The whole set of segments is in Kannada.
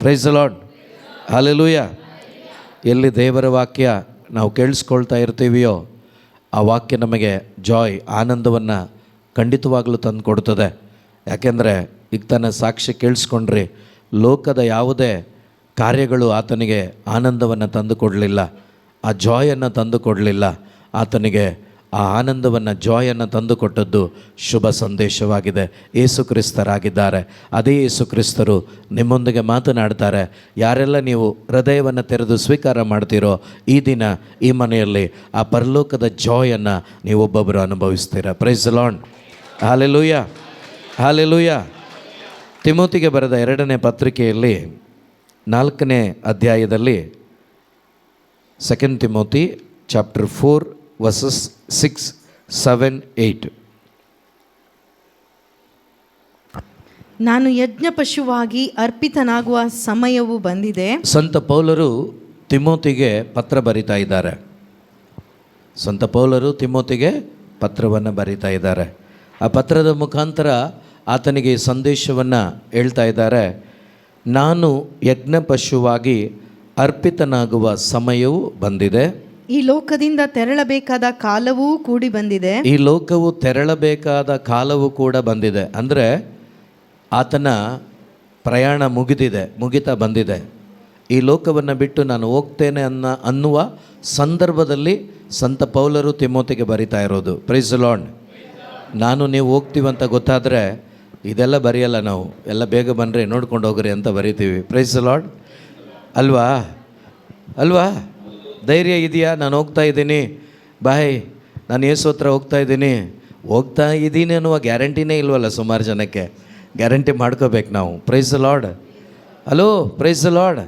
Price the lord, hallelujah. ಎಲ್ಲಿ ದೇವರ ವಾಕ್ಯ ನಾವು ಕೇಳಿಸ್ಕೊಳ್ತಾ ಇರ್ತೀವಿಯೋ ಆ ವಾಕ್ಯ ನಮಗೆ ಜಾಯ್, ಆನಂದವನ್ನು ಖಂಡಿತವಾಗಲೂ ತಂದು ಕೊಡ್ತದೆ. ಯಾಕೆಂದರೆ ಈಗ ತಾನೇ ಸಾಕ್ಷಿ ಕೇಳಿಸ್ಕೊಂಡ್ರಿ, ಲೋಕದ ಯಾವುದೇ ಕಾರ್ಯಗಳು ಆತನಿಗೆ ಆನಂದವನ್ನು ತಂದು ಕೊಡಲಿಲ್ಲ, ಆ ಜಾಯನ್ನು ತಂದು ಕೊಡಲಿಲ್ಲ. ಆತನಿಗೆ ಆ ಆನಂದವನ್ನು, ಜಾಯನ್ನು ತಂದು ಕೊಟ್ಟದ್ದು ಶುಭ ಸಂದೇಶವಾಗಿದೆ. ಯೇಸು ಕ್ರಿಸ್ತರಾಗಿದ್ದಾರೆ. ಅದೇ ಯೇಸು ಕ್ರಿಸ್ತರು ನಿಮ್ಮೊಂದಿಗೆ ಮಾತನಾಡ್ತಾರೆ. ಯಾರೆಲ್ಲ ನೀವು ಹೃದಯವನ್ನು ತೆರೆದು ಸ್ವೀಕಾರ ಮಾಡ್ತೀರೋ ಈ ದಿನ ಈ ಮನೆಯಲ್ಲಿ ಆ ಪರಲೋಕದ ಜಾಯನ್ನು ನೀವೊಬ್ಬೊಬ್ಬರು ಅನುಭವಿಸ್ತೀರ. Praise the lord, hallelujah, hallelujah. ತಿಮೋತಿಗೆ ಬರೆದ 2ನೇ ಪತ್ರಿಕೆಯಲ್ಲಿ 4ನೇ ಅಧ್ಯಾಯದಲ್ಲಿ 2 ತಿಮೋತಿ ಚಾಪ್ಟರ್ 4 ವರ್ಸಸ್ 6, 7, 8. ನಾನು ಯಜ್ಞ ಪಶುವಾಗಿ ಅರ್ಪಿತನಾಗುವ ಸಮಯವು ಬಂದಿದೆ. ಸಂತ ಪೌಲರು ತಿಮೋತಿಗೆ ಪತ್ರ ಬರಿತಾ ಇದ್ದಾರೆ. ಸಂತ ಪೌಲರು ತಿಮೋತಿಗೆ ಪತ್ರವನ್ನು ಬರಿತಾ ಇದ್ದಾರೆ. ಆ ಪತ್ರದ ಮುಖಾಂತರ ಆತನಿಗೆ ಸಂದೇಶವನ್ನು ಹೇಳ್ತಾ ಇದ್ದಾರೆ. ನಾನು ಯಜ್ಞ ಪಶುವಾಗಿ ಅರ್ಪಿತನಾಗುವ ಸಮಯವು ಬಂದಿದೆ. ಈ ಲೋಕದಿಂದ ತೆರಳಬೇಕಾದ ಕಾಲವೂ ಕೂಡಿ ಬಂದಿದೆ. ಈ ಲೋಕವು ತೆರಳಬೇಕಾದ ಕಾಲವು ಕೂಡ ಬಂದಿದೆ. ಅಂದರೆ ಆತನ ಪ್ರಯಾಣ ಮುಗಿತಾ ಬಂದಿದೆ. ಈ ಲೋಕವನ್ನು ಬಿಟ್ಟು ನಾನು ಹೋಗ್ತೇನೆ ಅನ್ನುವ ಸಂದರ್ಭದಲ್ಲಿ ಸಂತ ಪೌಲರು ತಿಮೋತಿಗೆ ಬರಿತಾ ಇರೋದು. Praise the lord. ನಾನು ನೀವು ಹೋಗ್ತೀವಂತ ಗೊತ್ತಾದರೆ ಇದೆಲ್ಲ ಬರೆಯಲ್ಲ, ನಾವು ಎಲ್ಲ ಬೇಗ ಬನ್ನಿರಿ ನೋಡ್ಕೊಂಡು ಹೋಗ್ರಿ ಅಂತ ಬರಿತೀವಿ. ಪ್ರೈಸ್ ದಿ ಲಾರ್ಡ್, ಅಲ್ವಾ ಅಲ್ವಾ? ಧೈರ್ಯ ಇದೆಯಾ? ನಾನು ಹೋಗ್ತಾ ಇದ್ದೀನಿ, ಬಾಯ್, ನಾನು ಯೇಸು ಹತ್ರ ಹೋಗ್ತಾ ಇದ್ದೀನಿ ಅನ್ನುವ ಗ್ಯಾರಂಟಿನೇ ಇಲ್ವಲ್ಲ. ಸುಮಾರು ಜನಕ್ಕೆ ಗ್ಯಾರಂಟಿ ಮಾಡ್ಕೋಬೇಕು ನಾವು. Praise the Lord, hello, praise the Lord.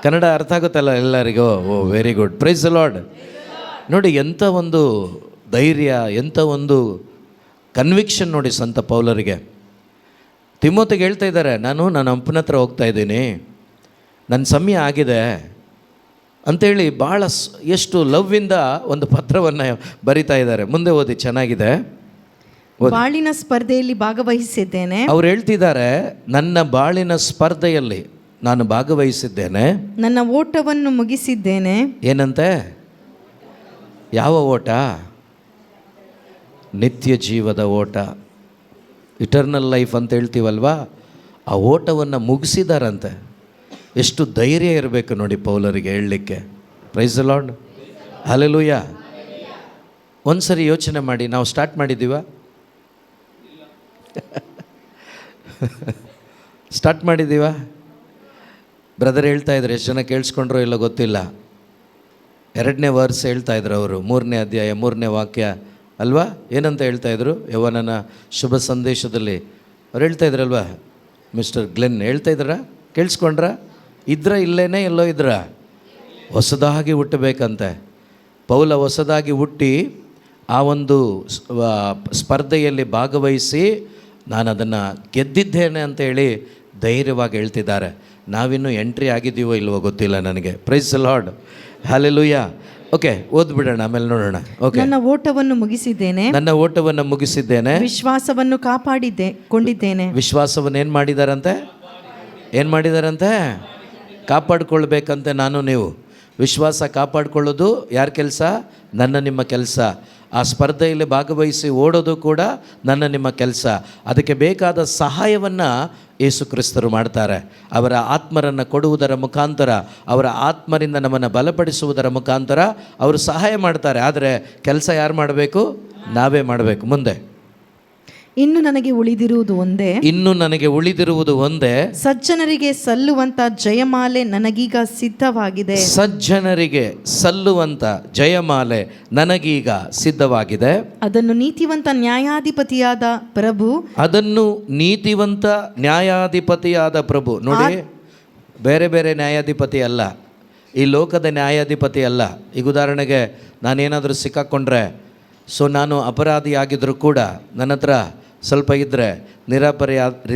Kannada ಅರ್ಥ ಆಗುತ್ತಲ್ಲ ಎಲ್ಲರಿಗೂ? Oh, very good. Praise the Lord. ನೋಡಿ, ಎಂಥ ಒಂದು ಧೈರ್ಯ, ಎಂಥ ಒಂದು ಕನ್ವಿಕ್ಷನ್ ನೋಡಿ ಸಂತ ಪೌಲರಿಗೆ. ತಿಮೋತಿಗೆ ಹೇಳ್ತಾ ಇದ್ದಾರೆ, ನನ್ನ ಅಪ್ಪನ ಹತ್ರ ಹೋಗ್ತಾ ಇದ್ದೀನಿ, ನನ್ನ ಸಮಯ ಆಗಿದೆ ಅಂಥೇಳಿ ಭಾಳ ಎಷ್ಟು ಲವ್ವಿಂದ ಒಂದು ಪತ್ರವನ್ನು ಬರಿತಾ ಇದ್ದಾರೆ. ಮುಂದೆ ಓದಿ, ಚೆನ್ನಾಗಿದೆ. ಬಾಳಿನ ಸ್ಪರ್ಧೆಯಲ್ಲಿ ಭಾಗವಹಿಸಿದ್ದೇನೆ. ಅವ್ರು ಹೇಳ್ತಿದ್ದಾರೆ, ನನ್ನ ಬಾಳಿನ ಸ್ಪರ್ಧೆಯಲ್ಲಿ ನಾನು ಭಾಗವಹಿಸಿದ್ದೇನೆ, ನನ್ನ ಓಟವನ್ನು ಮುಗಿಸಿದ್ದೇನೆ. ಏನಂತೆ? ಯಾವ ಓಟ? ನಿತ್ಯ ಜೀವದ ಓಟ, ಇಟರ್ನಲ್ ಲೈಫ್ ಅಂತ ಹೇಳ್ತೀವಲ್ವಾ, ಆ ಓಟವನ್ನು ಮುಗಿಸಿದಾರಂತೆ. ಎಷ್ಟು ಧೈರ್ಯ ಇರಬೇಕು ನೋಡಿ ಪೌಲರಿಗೆ ಹೇಳಲಿಕ್ಕೆ. Praise the lord, hallelujah. ಒಂದು ಸರಿ ಯೋಚನೆ ಮಾಡಿ, ನಾವು ಸ್ಟಾರ್ಟ್ ಮಾಡಿದ್ದೀವ? ಸ್ಟಾರ್ಟ್ ಮಾಡಿದ್ದೀವ? ಬ್ರದರ್ ಹೇಳ್ತಾ ಇದ್ರು, ಎಷ್ಟು ಜನ ಕೇಳಿಸ್ಕೊಂಡ್ರೋ ಇಲ್ಲ ಗೊತ್ತಿಲ್ಲ. 2ನೇ ವರ್ಸ್ ಹೇಳ್ತಾ ಇದ್ರು ಅವರು, 3ನೇ ಅಧ್ಯಾಯ 3ನೇ ವಾಕ್ಯ ಅಲ್ವಾ? ಏನಂತ ಹೇಳ್ತಾಯಿದ್ರು? ಯವನನ ಶುಭ ಸಂದೇಶದಲ್ಲಿ ಅವ್ರು ಹೇಳ್ತಾ ಇದ್ರಲ್ವಾ, ಮಿಸ್ಟರ್ ಗ್ಲೆನ್ ಹೇಳ್ತಾ ಇದ್ರ? ಕೇಳಿಸ್ಕೊಂಡ್ರ? ಇಲ್ಲೇನೇ ಎಲ್ಲೋ ಇದ್ರ? ಹೊಸದಾಗಿ ಹುಟ್ಟಬೇಕಂತೆ. ಪೌಲ ಹೊಸದಾಗಿ ಹುಟ್ಟಿ ಆ ಒಂದು ಸ್ಪರ್ಧೆಯಲ್ಲಿ ಭಾಗವಹಿಸಿ ನಾನು ಅದನ್ನು ಗೆದ್ದಿದ್ದೇನೆ ಅಂತೇಳಿ ಧೈರ್ಯವಾಗಿ ಹೇಳ್ತಿದ್ದಾರೆ. ನಾವಿನ್ನೂ ಎಂಟ್ರಿ ಆಗಿದ್ದೀವೋ ಇಲ್ವೋ ಗೊತ್ತಿಲ್ಲ ನನಗೆ. Praise the lord, hallelujah. Okay, ಓದ್ಬಿಡೋಣ, ಆಮೇಲೆ ನೋಡೋಣ. ಓಕೆ. ನನ್ನ ಓಟವನ್ನು ಮುಗಿಸಿದ್ದೇನೆ, ನನ್ನ ಓಟವನ್ನು ಮುಗಿಸಿದ್ದೇನೆ, ವಿಶ್ವಾಸವನ್ನು ಕೊಂಡಿದ್ದೇನೆ. ವಿಶ್ವಾಸವನ್ನು ಏನು ಮಾಡಿದಾರಂತೆ? ಕಾಪಾಡಿಕೊಳ್ಬೇಕಂತೆ. ನಾನು ನೀವು ವಿಶ್ವಾಸ ಕಾಪಾಡಿಕೊಳ್ಳೋದು ಯಾರ ಕೆಲಸ? ನಿಮ್ಮ ಕೆಲಸ. ಆ ಸ್ಪರ್ಧೆಯಲ್ಲಿ ಭಾಗವಹಿಸಿ ಓಡೋದು ಕೂಡ ನಿಮ್ಮ ಕೆಲಸ. ಅದಕ್ಕೆ ಬೇಕಾದ ಸಹಾಯವನ್ನು ಯೇಸು ಕ್ರಿಸ್ತರು ಮಾಡ್ತಾರೆ. ಅವರ ಆತ್ಮರನ್ನು ಕೊಡುವುದರ ಮುಖಾಂತರ, ಅವರ ಆತ್ಮರಿಂದ ನಮ್ಮನ್ನು ಬಲಪಡಿಸುವುದರ ಮುಖಾಂತರ ಅವರು ಸಹಾಯ ಮಾಡ್ತಾರೆ. ಆದರೆ ಕೆಲಸ ಯಾರು ಮಾಡಬೇಕು? ನಾವೇ ಮಾಡಬೇಕು. ಮುಂದೆ, ಇನ್ನು ನನಗೆ ಉಳಿದಿರುವುದು ಒಂದೇ, ಸಜ್ಜನರಿಗೆ ಸಲ್ಲುವಂತ ಜಯಮಾಲೆ ನನಗೀಗ ಸಿದ್ಧವಾಗಿದೆ. ಸಜ್ಜನರಿಗೆ ಸಲ್ಲುವಂತ ಜಯಮಾಲೆ ನನಗೀಗ ಸಿದ್ಧವಾಗಿದೆ. ಅದನ್ನು ನೀತಿವಂತ ನ್ಯಾಯಾಧಿಪತಿಯಾದ ಪ್ರಭು ನೋಡಿ, ಬೇರೆ ಬೇರೆ ನ್ಯಾಯಾಧಿಪತಿ ಅಲ್ಲ, ಈ ಲೋಕದ ನ್ಯಾಯಾಧಿಪತಿ ಅಲ್ಲ. ಈಗ ಉದಾಹರಣೆಗೆ ನಾನೇನಾದರೂ ಸಿಕ್ಕಾಕ್ಕೊಂಡ್ರೆ, ಸೊ ನಾನು ಅಪರಾಧಿ ಆಗಿದ್ದರೂ ಕೂಡ ನನ್ನ ಹತ್ರ ಸ್ವಲ್ಪ ಇದ್ದರೆ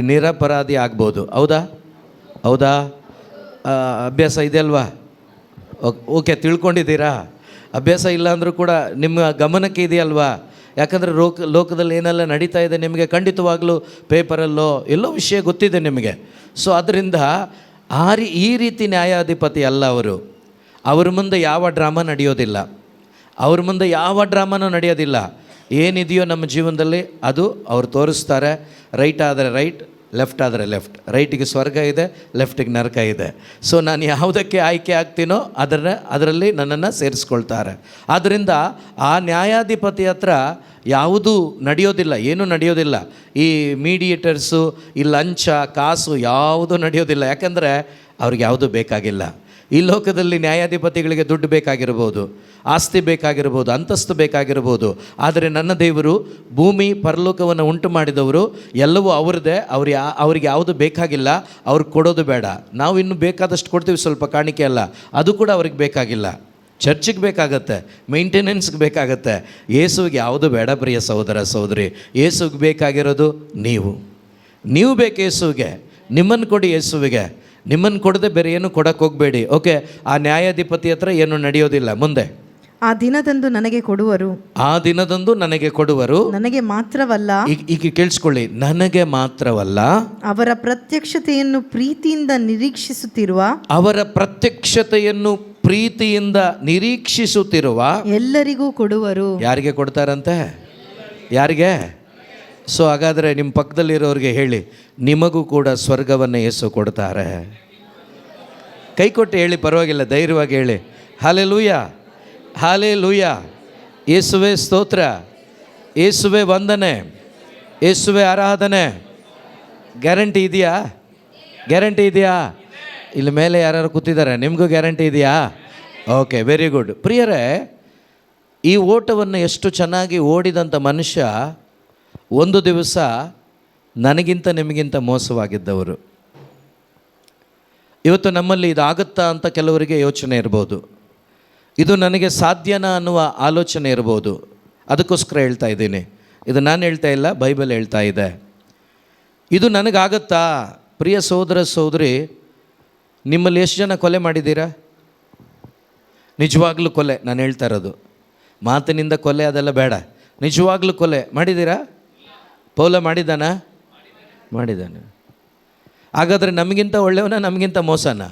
ನಿರಪರಾಧಿ ಆಗ್ಬೋದು. ಹೌದಾ? ಅಭ್ಯಾಸ ಇದೆ ಅಲ್ವಾ? ಓಕೆ, ತಿಳ್ಕೊಂಡಿದ್ದೀರಾ? ಅಭ್ಯಾಸ ಇಲ್ಲ ಅಂದರೂ ಕೂಡ ನಿಮ್ಮ ಗಮನಕ್ಕೆ ಇದೆಯಲ್ವಾ? ಯಾಕಂದರೆ ಲೋಕದಲ್ಲಿ ಏನೆಲ್ಲ ನಡೀತಾ ಇದೆ ನಿಮಗೆ ಖಂಡಿತವಾಗಲೂ ಪೇಪರಲ್ಲೋ ಎಲ್ಲೋ ವಿಷಯ ಗೊತ್ತಿದೆ ನಿಮಗೆ. ಸೊ ಅದರಿಂದ ಈ ರೀತಿ ನ್ಯಾಯಾಧಿಪತಿ ಅಲ್ಲ ಅವರು. ಅವ್ರ ಮುಂದೆ ಯಾವ ಡ್ರಾಮಾ ನಡೆಯೋದಿಲ್ಲ, ಅವ್ರ ಮುಂದೆ ಯಾವ ಡ್ರಾಮಾನೂ ನಡೆಯೋದಿಲ್ಲ. ಏನಿದೆಯೋ ನಮ್ಮ ಜೀವನದಲ್ಲಿ ಅದು ಅವ್ರು ತೋರಿಸ್ತಾರೆ. ರೈಟ್ ಆದರೆ ರೈಟ್, ಲೆಫ್ಟ್ ಆದರೆ ಲೆಫ್ಟ್. ರೈಟಿಗೆ ಸ್ವರ್ಗ ಇದೆ, ಲೆಫ್ಟಿಗೆ ನರಕ ಇದೆ. ಸೊ ನಾನು ಯಾವುದಕ್ಕೆ ಆಯ್ಕೆ ಆಗ್ತೀನೋ ಅದರಲ್ಲಿ ನನ್ನನ್ನು ಸೇರಿಸ್ಕೊಳ್ತಾರೆ. ಆದ್ದರಿಂದ ಆ ನ್ಯಾಯಾಧಿಪತಿ ಹತ್ರ ಯಾವುದೂ ನಡೆಯೋದಿಲ್ಲ, ಏನೂ ನಡೆಯೋದಿಲ್ಲ. ಈ ಮೀಡಿಯೇಟರ್ಸು, ಈ ಲಂಚ, ಕಾಸು ಯಾವುದೂ ನಡೆಯೋದಿಲ್ಲ. ಯಾಕಂದರೆ ಅವ್ರಿಗೆ ಯಾವುದೂ ಬೇಕಾಗಿಲ್ಲ. ಈ ಲೋಕದಲ್ಲಿ ನ್ಯಾಯಾಧಿಪತಿಗಳಿಗೆ ದುಡ್ಡು ಬೇಕಾಗಿರ್ಬೋದು, ಆಸ್ತಿ ಬೇಕಾಗಿರ್ಬೋದು, ಅಂತಸ್ತು ಬೇಕಾಗಿರ್ಬೋದು. ಆದರೆ ನನ್ನ ದೇವರು ಭೂಮಿ ಪರಲೋಕವನ್ನು ಉಂಟು ಮಾಡಿದವರು, ಎಲ್ಲವೂ ಅವ್ರದ್ದೇ. ಅವ್ರಿಗೆ ಯಾವುದು ಬೇಕಾಗಿಲ್ಲ, ಅವ್ರಿಗೆ ಕೊಡೋದು ಬೇಡ. ನಾವು ಇನ್ನೂ ಬೇಕಾದಷ್ಟು ಕೊಡ್ತೀವಿ, ಸ್ವಲ್ಪ ಕಾಣಿಕೆ ಅಲ್ಲ, ಅದು ಕೂಡ ಅವ್ರಿಗೆ ಬೇಕಾಗಿಲ್ಲ. ಚರ್ಚಿಗೆ ಬೇಕಾಗತ್ತೆ, ಮೇಂಟೆನೆನ್ಸ್ಗೆ ಬೇಕಾಗತ್ತೆ. ಯೇಸುವಿಗೆ ಯಾವುದು ಬೇಡ ಪ್ರಿಯ ಸಹೋದರ ಸಹೋದರಿ. ಯೇಸುವಿಗೆ ಬೇಕಾಗಿರೋದು ನೀವು ಬೇಕು ಯೇಸುವಿಗೆ. ನಿಮ್ಮನ್ನು ಕೊಡಿ ಯೇಸುವಿಗೆ. ನಿಮ್ಮನ್ನು ಕೊಡದೆ ಬೇರೆ ಏನು ಕೊಡಕ್ಕೆ ಹೋಗಬೇಡಿ. ಓಕೆ, ಆ ನ್ಯಾಯಾಧಿಪತಿ ಹತ್ರ ಏನು ನಡೆಯೋದಿಲ್ಲ. ಮುಂದೆ, ಆ ದಿನದಂದು ನನಗೆ ಕೊಡುವರು. ಆ ದಿನದಂದು ನನಗೆ ಕೊಡುವರು. ನನಗೆ ಮಾತ್ರವಲ್ಲ, ಈಗ ಕೇಳಿಸ್ಕೊಳ್ಳಿ, ನನಗೆ ಮಾತ್ರವಲ್ಲ, ಅವರ ಪ್ರತ್ಯಕ್ಷತೆಯನ್ನು ಪ್ರೀತಿಯಿಂದ ನಿರೀಕ್ಷಿಸುತ್ತಿರುವ ಎಲ್ಲರಿಗೂ ಕೊಡುವರು. ಯಾರಿಗೆ ಕೊಡ್ತಾರಂತೆ? ಯಾರಿಗೆ? ಸೊ ಹಾಗಾದರೆ ನಿಮ್ಮ ಪಕ್ಕದಲ್ಲಿರೋರಿಗೆ ಹೇಳಿ, ನಿಮಗೂ ಕೂಡ ಸ್ವರ್ಗವನ್ನು ಯೇಸು ಕೊಡ್ತಾರೆ. ಕೈ ಕೊಟ್ಟು ಹೇಳಿ, ಪರವಾಗಿಲ್ಲ, ಧೈರ್ಯವಾಗಿ ಹೇಳಿ. Hallelujah, hallelujah. ಯೇಸುವೆ ಸ್ತೋತ್ರ, ಯೇಸುವೆ ವಂದನೆ, ಯೇಸುವೆ ಆರಾಧನೆ. ಗ್ಯಾರಂಟಿ ಇದೆಯಾ? ಗ್ಯಾರಂಟಿ ಇದೆಯಾ? ಇಲ್ಲಿ ಮೇಲೆ ಯಾರು ಕೂತಿದ್ದಾರೆ, ನಿಮಗೂ ಗ್ಯಾರಂಟಿ ಇದೆಯಾ? Okay, very good. ಪ್ರಿಯರೇ, ಈ ಓಟವನ್ನು ಎಷ್ಟು ಚೆನ್ನಾಗಿ ಓಡಿದಂಥ ಮನುಷ್ಯ ಒಂದು ದಿವಸ ನನಗಿಂತ ನಿಮಗಿಂತ ಮೋಸವಾಗಿದ್ದವರು. ಇವತ್ತು ನಮ್ಮಲ್ಲಿ ಇದಾಗುತ್ತಾ ಅಂತ ಕೆಲವರಿಗೆ ಯೋಚನೆ ಇರ್ಬೋದು, ಇದು ನನಗೆ ಸಾಧ್ಯನಾ ಅನ್ನುವ ಆಲೋಚನೆ ಇರ್ಬೋದು. ಅದಕ್ಕೋಸ್ಕರ ಹೇಳ್ತಾ ಇದ್ದೀನಿ. ಇದು ನಾನು ಹೇಳ್ತಾ ಇಲ್ಲ, ಬೈಬಲ್ ಹೇಳ್ತಾ ಇದೆ. ಇದು ನನಗಾಗತ್ತಾ? ಪ್ರಿಯ ಸಹೋದರ ಸಹೋದರಿ, ನಿಮ್ಮಲ್ಲಿ ಎಷ್ಟು ಜನ ಕೊಲೆ ಮಾಡಿದ್ದೀರಾ? ನಿಜವಾಗ್ಲೂ ಕೊಲೆ ನಾನು ಹೇಳ್ತಾ ಇರೋದು, ಮಾತಿನಿಂದ ಕೊಲೆ ಅದೆಲ್ಲ ಬೇಡ. ನಿಜವಾಗ್ಲೂ ಕೊಲೆ ಮಾಡಿದ್ದೀರಾ? ಪೌಲ ಮಾಡಿದ್ದಾನ? ಮಾಡಿದ್ದಾನೆ. ಹಾಗಾದರೆ ನಮಗಿಂತ ಒಳ್ಳೆಯವನ, ನಮಗಿಂತ ಮೋಸನ?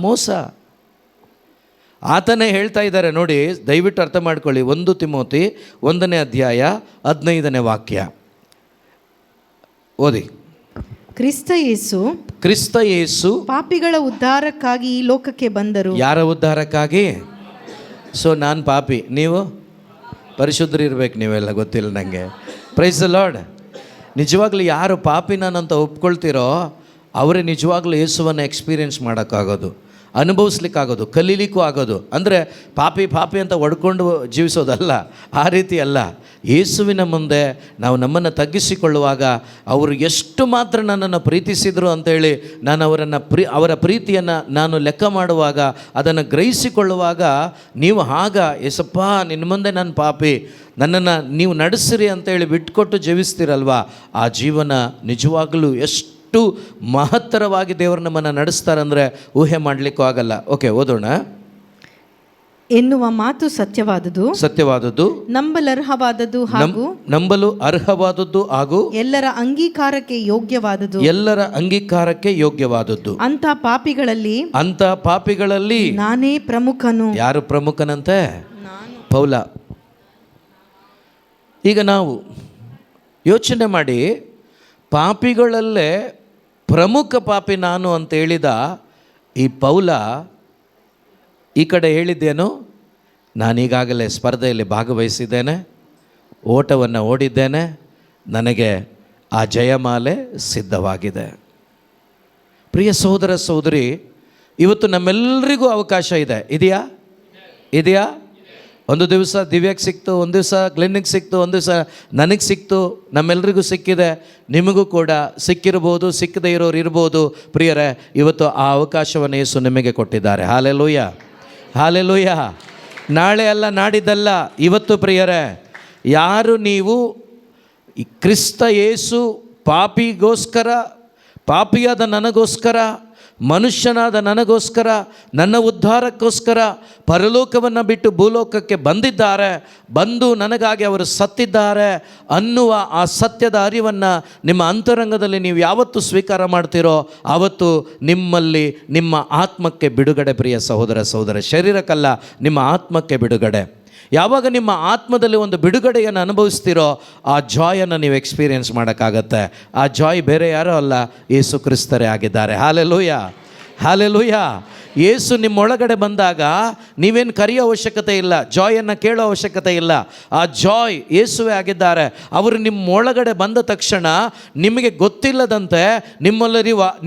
ಮೋಸ. ಆತನೇ ಹೇಳ್ತಾ ಇದ್ದಾರೆ ನೋಡಿ, ದಯವಿಟ್ಟು ಅರ್ಥ ಮಾಡ್ಕೊಳ್ಳಿ. 1 ತಿಮೋತಿ 1ನೇ ಅಧ್ಯಾಯ 15ನೇ ವಾಕ್ಯ ಓದಿ. ಕ್ರಿಸ್ತ ಯೇಸು ಪಾಪಿಗಳ ಉದ್ಧಾರಕ್ಕಾಗಿ ಈ ಲೋಕಕ್ಕೆ ಬಂದರು. ಯಾರ ಉದ್ಧಾರಕ್ಕಾಗಿ? ಸೊ ನಾನು ಪಾಪಿ, ನೀವು ಪರಿಶುದ್ಧರು ಇರಬೇಕು. ನೀವೆಲ್ಲ ಗೊತ್ತಿಲ್ಲ ನನಗೆ. Price the lord. ನಿಜವಾಗ್ಲೂ ಯಾರು ಪಾಪಿ ನಾನಂತ ಒಪ್ಕೊಳ್ತೀರೋ ಅವರೇ ನಿಜವಾಗ್ಲೂ ಯೇಸುವನ್ನು ಎಕ್ಸ್ಪೀರಿಯೆನ್ಸ್ ಮಾಡೋಕ್ಕಾಗೋದು, ಅನುಭವಿಸ್ಲಿಕ್ಕಾಗೋದು, ಕಲೀಲಿಕ್ಕೂ ಆಗೋದು. ಅಂದರೆ ಪಾಪಿ ಪಾಪಿ ಅಂತ ಹೊಡ್ಕೊಂಡು ಜೀವಿಸೋದಲ್ಲ, ಆ ರೀತಿ ಅಲ್ಲ. ಯೇಸುವಿನ ಮುಂದೆ ನಾವು ನಮ್ಮನ್ನು ತಗ್ಗಿಸಿಕೊಳ್ಳುವಾಗ ಅವರು ಎಷ್ಟು ಮಾತ್ರ ನನ್ನನ್ನು ಪ್ರೀತಿಸಿದರು ಅಂತೇಳಿ ನಾನು ಅವರ ಪ್ರೀತಿಯನ್ನು ನಾನು ಲೆಕ್ಕ ಮಾಡುವಾಗ, ಅದನ್ನು ಗ್ರಹಿಸಿಕೊಳ್ಳುವಾಗ, ನೀವು ಆಗ ಏಸಪ್ಪ ನಿನ್ನ ಮುಂದೆ ನಾನು ಪಾಪಿ, ನನ್ನನ್ನು ನೀವು ನಡೆಸಿರಿ ಅಂತೇಳಿ ಬಿಟ್ಕೊಟ್ಟು ಜೀವಿಸ್ತೀರಲ್ವ, ಆ ಜೀವನ ನಿಜವಾಗಲೂ ಎಷ್ಟು ಮಹತ್ತರವಾಗಿ ದೇವರು ನಮ್ಮನ್ನು ನಡೆಸ್ತಾರಂದರೆ ಊಹೆ ಮಾಡಲಿಕ್ಕೂ ಆಗಲ್ಲ. ಓಕೆ, ಓದೋಣ. ಎನ್ನುವ ಮಾತು ಸತ್ಯವಾದದ್ದು, ನಂಬಲರ್ಹವಾದದ್ದು ಹಾಗೂ ಎಲ್ಲರ ಅಂಗೀಕಾರಕ್ಕೆ ಯೋಗ್ಯವಾದದ್ದು. ಅಂತ ಪಾಪಿಗಳಲ್ಲಿ ನಾನೇ ಪ್ರಮುಖನು. ಯಾರು ಪ್ರಮುಖನಂತೆ? ಪೌಲ. ಈಗ ನಾವು ಯೋಚನೆ ಮಾಡಿ, ಪಾಪಿಗಳಲ್ಲೇ ಪ್ರಮುಖ ಪಾಪಿ ನಾನು ಅಂತ ಹೇಳಿದ ಈ ಪೌಲ ಈ ಕಡೆ ಹೇಳಿದ್ದೇನು? ನಾನೀಗಾಗಲೇ ಸ್ಪರ್ಧೆಯಲ್ಲಿ ಭಾಗವಹಿಸಿದ್ದೇನೆ, ಓಟವನ್ನು ಓಡಿದ್ದೇನೆ, ನನಗೆ ಆ ಜಯಮಾಲೆ ಸಿದ್ಧವಾಗಿದೆ. ಪ್ರಿಯ ಸಹೋದರ ಸಹೋದರಿ, ಇವತ್ತು ನಮ್ಮೆಲ್ಲರಿಗೂ ಅವಕಾಶ ಇದೆ. ಇದೆಯಾ? ಒಂದು ದಿವಸ ದಿವ್ಯಕ್ಕೆ ಸಿಕ್ತು, ಒಂದು ದಿವಸ ಕ್ಲಿನಿಕ್ ಸಿಕ್ತು, ಒಂದು ದಿವಸ ನನಗೆ ಸಿಕ್ತು, ನಮ್ಮೆಲ್ಲರಿಗೂ ಸಿಕ್ಕಿದೆ. ನಿಮಗೂ ಕೂಡ ಸಿಕ್ಕಿರ್ಬೋದು, ಸಿಕ್ಕದೇ ಇರೋರು ಇರ್ಬೋದು. ಪ್ರಿಯರೇ, ಇವತ್ತು ಆ ಅವಕಾಶವನ್ನು ಯೇಸು ನಿಮಗೆ ಕೊಟ್ಟಿದ್ದಾರೆ. Hallelujah, hallelujah. ನಾಳೆ ಅಲ್ಲ, ನಾಡಿದ್ದಲ್ಲ, ಇವತ್ತು. ಪ್ರಿಯರೇ, ಯಾರು ನೀವು ಕ್ರಿಸ್ತ ಯೇಸು ಪಾಪಿಯಾದ ನನಗೋಸ್ಕರ ಮನುಷ್ಯನಾದ ನನಗೋಸ್ಕರ, ನನ್ನ ಉದ್ಧಾರಕ್ಕೋಸ್ಕರ ಪರಲೋಕವನ್ನು ಬಿಟ್ಟು ಭೂಲೋಕಕ್ಕೆ ಬಂದಿದ್ದಾರೆ, ಬಂದು ನನಗಾಗಿ ಅವರು ಸತ್ತಿದ್ದಾರೆ ಅನ್ನುವ ಆ ಸತ್ಯದ ಅರಿವನ್ನು ನಿಮ್ಮ ಅಂತರಂಗದಲ್ಲಿ ನೀವು ಯಾವತ್ತು ಸ್ವೀಕಾರ ಮಾಡ್ತೀರೋ ಆವತ್ತು ನಿಮ್ಮಲ್ಲಿ ನಿಮ್ಮ ಆತ್ಮಕ್ಕೆ ಬಿಡುಗಡೆ. ಪ್ರಿಯ ಸಹೋದರ ಸಹೋದರ, ಶರೀರಕ್ಕಲ್ಲ, ನಿಮ್ಮ ಆತ್ಮಕ್ಕೆ ಬಿಡುಗಡೆ. ಯಾವಾಗ ನಿಮ್ಮ ಆತ್ಮದಲ್ಲಿ ಒಂದು ಬಿಡುಗಡೆಯನ್ನು ಅನುಭವಿಸ್ತೀರೋ ಆ ಜಾಯನ್ನು ನೀವು ಎಕ್ಸ್ಪೀರಿಯೆನ್ಸ್ ಮಾಡೋಕ್ಕಾಗತ್ತೆ. ಆ ಜಾಯ್ ಬೇರೆ ಯಾರೂ ಅಲ್ಲ, ಯೇಸು ಕ್ರಿಸ್ತರೇ ಆಗಿದ್ದಾರೆ. Hallelujah, hallelujah. ಯೇಸು ನಿಮ್ಮೊಳಗಡೆ ಬಂದಾಗ ನೀವೇನು ಕರೆಯೋ ಅವಶ್ಯಕತೆ ಇಲ್ಲ, ಜಾಯನ್ನು ಕೇಳೋ ಅವಶ್ಯಕತೆ ಇಲ್ಲ. ಆ ಜಾಯ್ ಯೇಸುವೇ ಆಗಿದ್ದಾರೆ. ಅವರು ನಿಮ್ಮೊಳಗಡೆ ಬಂದ ತಕ್ಷಣ ನಿಮಗೆ ಗೊತ್ತಿಲ್ಲದಂತೆ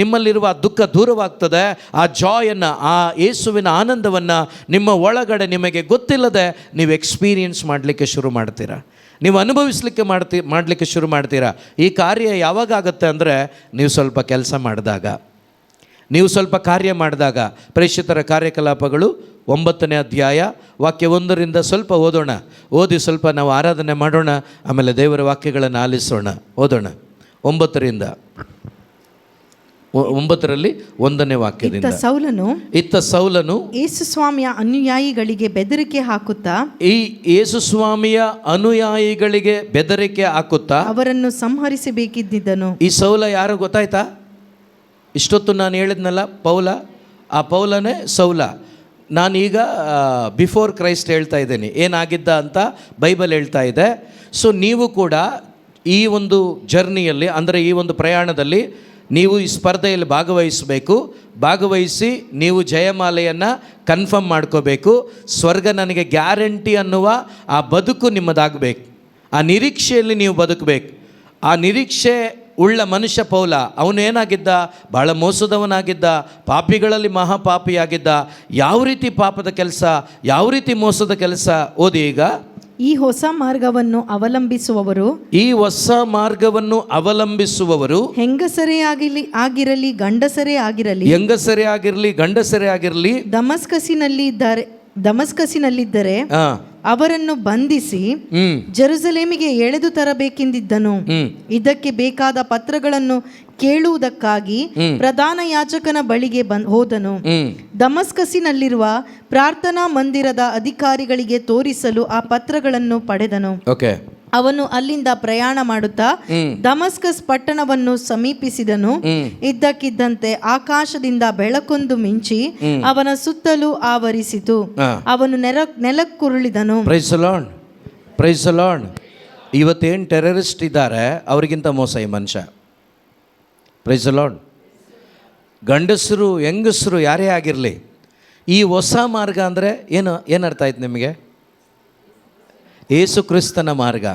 ನಿಮ್ಮಲ್ಲಿರುವ ದುಃಖ ದೂರವಾಗ್ತದೆ. ಆ ಜಾಯನ್ನು, ಆ ಯೇಸುವಿನ ಆನಂದವನ್ನು ನಿಮ್ಮ ಒಳಗಡೆ ನಿಮಗೆ ಗೊತ್ತಿಲ್ಲದೆ ನೀವು ಎಕ್ಸ್ಪೀರಿಯೆನ್ಸ್ ಮಾಡಲಿಕ್ಕೆ ಶುರು ಮಾಡ್ತೀರಾ, ನೀವು ಅನುಭವಿಸಲಿಕ್ಕೆ ಮಾಡಲಿಕ್ಕೆ ಶುರು ಮಾಡ್ತೀರಾ. ಈ ಕಾರ್ಯ ಯಾವಾಗ ಆಗುತ್ತೆ ಅಂದರೆ ನೀವು ಸ್ವಲ್ಪ ಕೆಲಸ ಮಾಡಿದಾಗ, ನೀವು ಸ್ವಲ್ಪ ಕಾರ್ಯ ಮಾಡಿದಾಗ. ಪ್ರೇಷಿತರ ಕಾರ್ಯಕಲಾಪಗಳು 9ನೇ ಅಧ್ಯಾಯ ವಾಕ್ಯ 1ರಿಂದ ಸ್ವಲ್ಪ ಓದೋಣ. ಓದಿ ಸ್ವಲ್ಪ ನಾವು ಆರಾಧನೆ ಮಾಡೋಣ, ಆಮೇಲೆ ದೇವರ ವಾಕ್ಯಗಳನ್ನು ಆಲಿಸೋಣ. ಓದೋಣ 9ರಿಂದ 9ರಲ್ಲಿ 1ನೇ ವಾಕ್ಯದಿಂದ. ಇತ್ತ ಸೌಲನು ಯೇಸು ಸ್ವಾಮಿಯ ಅನುಯಾಯಿಗಳಿಗೆ ಬೆದರಿಕೆ ಹಾಕುತ್ತಾ, ಈ ಯೇಸು ಸ್ವಾಮಿಯ ಅನುಯಾಯಿಗಳಿಗೆ ಬೆದರಿಕೆ ಹಾಕುತ್ತಾ ಅವರನ್ನು ಸಂಹರಿಸಬೇಕಿದ್ದನು. ಈ ಸೌಲ ಯಾರು ಗೊತ್ತಾಯ್ತಾ? ಇಷ್ಟೊತ್ತು ನಾನು ಹೇಳಿದ್ನಲ್ಲ ಪೌಲ, ಆ ಪೌಲನೇ ಸೌಲ. ನಾನೀಗ ಬಿಫೋರ್ ಕ್ರೈಸ್ಟ್ ಹೇಳ್ತಾ ಇದ್ದೀನಿ, ಏನಾಗಿದ್ದ ಅಂತ ಬೈಬಲ್ ಹೇಳ್ತಾ ಇದೆ. ಸೊ ನೀವು ಕೂಡ ಈ ಒಂದು ಜರ್ನಿಯಲ್ಲಿ, ಅಂದರೆ ಈ ಒಂದು ಪ್ರಯಾಣದಲ್ಲಿ ನೀವು ಈ ಸ್ಪರ್ಧೆಯಲ್ಲಿ ಭಾಗವಹಿಸಿ ನೀವು ಜಯಮಾಲೆಯನ್ನು ಕನ್ಫರ್ಮ್ ಮಾಡ್ಕೋಬೇಕು. ಸ್ವರ್ಗ ನನಗೆ ಗ್ಯಾರಂಟಿ ಅನ್ನುವ ಆ ಬದುಕು ನಿಮ್ಮದಾಗಬೇಕು. ಆ ನಿರೀಕ್ಷೆಯಲ್ಲಿ ನೀವು ಬದುಕಬೇಕು. ಆ ನಿರೀಕ್ಷೆ ಉಳ್ಳ ಮನುಷ್ಯ ಪೌಲ, ಅವನು ಏನಾಗಿದ್ದ? ಭಾಳ ಮೋಸದವನಾಗಿದ್ದ, ಪಾಪಿಗಳಲ್ಲಿ ಮಹಾಪಾಪಿಯಾಗಿದ್ದ. ಯಾವ ರೀತಿ ಪಾಪದ ಕೆಲಸ, ಯಾವ ರೀತಿ ಮೋಸದ ಕೆಲಸ? ಓದಿ ಈಗ. ಈ ಹೊಸ ಮಾರ್ಗವನ್ನು ಅವಲಂಬಿಸುವವರು ಹೆಂಗಸರೇ ಆಗಿರಲಿ ಗಂಡಸರೇ ಆಗಿರಲಿ ದಮಸ್ಕಸಿನಲ್ಲಿದ್ದರೆ ಅವರನ್ನು ಬಂಧಿಸಿ ಜೆರುಸಲೇಮಿಗೆ ಎಳೆದು ತರಬೇಕೆಂದಿದ್ದನು. ಇದಕ್ಕೆ ಬೇಕಾದ ಪತ್ರಗಳನ್ನು ಕೇಳುವುದಕ್ಕಾಗಿ ಪ್ರಧಾನ ಯಾಜಕನ ಬಳಿಗೆ ಹೋದನು. ದಮಸ್ಕಸಿನಲ್ಲಿರುವ ಪ್ರಾರ್ಥನಾ ಮಂದಿರದ ಅಧಿಕಾರಿಗಳಿಗೆ ತೋರಿಸಲು ಆ ಪತ್ರಗಳನ್ನು ಪಡೆದನು. ಅವನು ಅಲ್ಲಿಂದ ಪ್ರಯಾಣ ಮಾಡುತ್ತಾ ದಮಸ್ಕಸ್ ಪಟ್ಟಣವನ್ನು ಸಮೀಪಿಸಿದನು. ಇದ್ದಕ್ಕಿದ್ದಂತೆ ಆಕಾಶದಿಂದ ಬೆಳಕೊಂದು ಮಿಂಚಿ ಅವನ ಸುತ್ತಲೂ ಆವರಿಸಿತು. ಅವನು ನೆಲಕ್ಕುರುಳಿದನು. Praise the Lord. ಇವತ್ತೇನು ಟೆರರಿಸ್ಟ್ ಇದ್ದಾರೆ ಅವರಿಗಿಂತ ಮೋಸ ಈ ಮನುಷ್ಯ. Praise the Lord. ಗಂಡಸರು ಹೆಂಗಸರು ಯಾರೇ ಆಗಿರಲಿ, ಈ ಹೊಸ ಮಾರ್ಗ ಅಂದರೆ ಏನರ್ಥ ಆಯ್ತು ನಿಮಗೆ? ಯೇಸು ಕ್ರಿಸ್ತನ ಮಾರ್ಗ.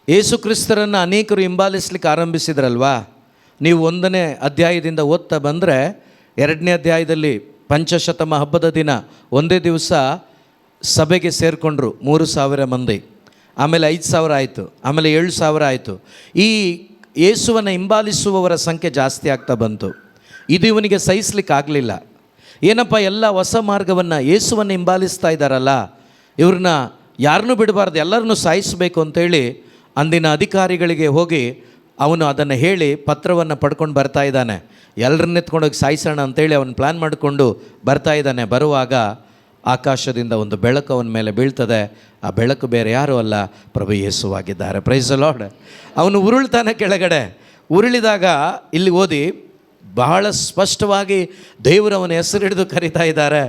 ಯೇಸು ಕ್ರಿಸ್ತರನ್ನು ಅನೇಕರು ಹಿಂಬಾಲಿಸ್ಲಿಕ್ಕೆ ಆರಂಭಿಸಿದ್ರಲ್ವಾ? ನೀವು 1ನೇ ಅಧ್ಯಾಯದಿಂದ ಓದ್ತಾ ಬಂದರೆ 2ನೇ ಅಧ್ಯಾಯದಲ್ಲಿ ಪಂಚಶತಮ ಹಬ್ಬದ ದಿನ ಒಂದೇ ದಿವಸ ಸಭೆಗೆ ಸೇರಿಕೊಂಡ್ರು 3,000 ಮಂದಿ. ಆಮೇಲೆ 5,000 ಆಯಿತು, ಆಮೇಲೆ 7,000 ಆಯಿತು. ಈ ಯೇಸುವನ್ನು ಹಿಂಬಾಲಿಸುವವರ ಸಂಖ್ಯೆ ಜಾಸ್ತಿ ಆಗ್ತಾ ಬಂತು. ಇದು ಇವನಿಗೆ ಸಹಿಸ್ಲಿಕ್ಕೆ ಆಗಲಿಲ್ಲ. ಏನಪ್ಪ, ಎಲ್ಲ ಹೊಸ ಮಾರ್ಗವನ್ನು, ಯೇಸುವನ್ನು ಹಿಂಬಾಲಿಸ್ತಾ ಇದ್ದಾರಲ್ಲ, ಇವ್ರನ್ನ ಯಾರನ್ನೂ ಬಿಡಬಾರ್ದು, ಎಲ್ಲರನ್ನೂ ಸಾಯಿಸಬೇಕು ಅಂತೇಳಿ ಅಂದಿನ ಅಧಿಕಾರಿಗಳಿಗೆ ಹೋಗಿ ಅವನು ಅದನ್ನು ಹೇಳಿ ಪತ್ರವನ್ನು ಪಡ್ಕೊಂಡು ಬರ್ತಾ ಇದ್ದಾನೆ. ಎಲ್ಲರನ್ನ ಎತ್ಕೊಂಡೋಗಿ ಸಾಯಿಸೋಣ ಅಂತೇಳಿ ಅವನು ಪ್ಲ್ಯಾನ್ ಮಾಡಿಕೊಂಡು ಬರ್ತಾ ಇದ್ದಾನೆ. ಬರುವಾಗ ಆಕಾಶದಿಂದ ಒಂದು ಬೆಳಕು ಅವನ ಮೇಲೆ ಬೀಳ್ತದೆ. ಆ ಬೆಳಕು ಬೇರೆ ಯಾರೂ ಅಲ್ಲ, ಪ್ರಭು ಯೇಸುವಾಗಿದ್ದಾರೆ. Praise the Lord. ಅವನು ಉರುಳ್ತಾನೆ ಕೆಳಗಡೆ. ಉರುಳಿದಾಗ ಇಲ್ಲಿ ಓದಿ, ಬಹಳ ಸ್ಪಷ್ಟವಾಗಿ ದೇವರು ಅವನ ಹೆಸರು ಹಿಡಿದು ಕರೀತಾ ಇದ್ದಾರೆ.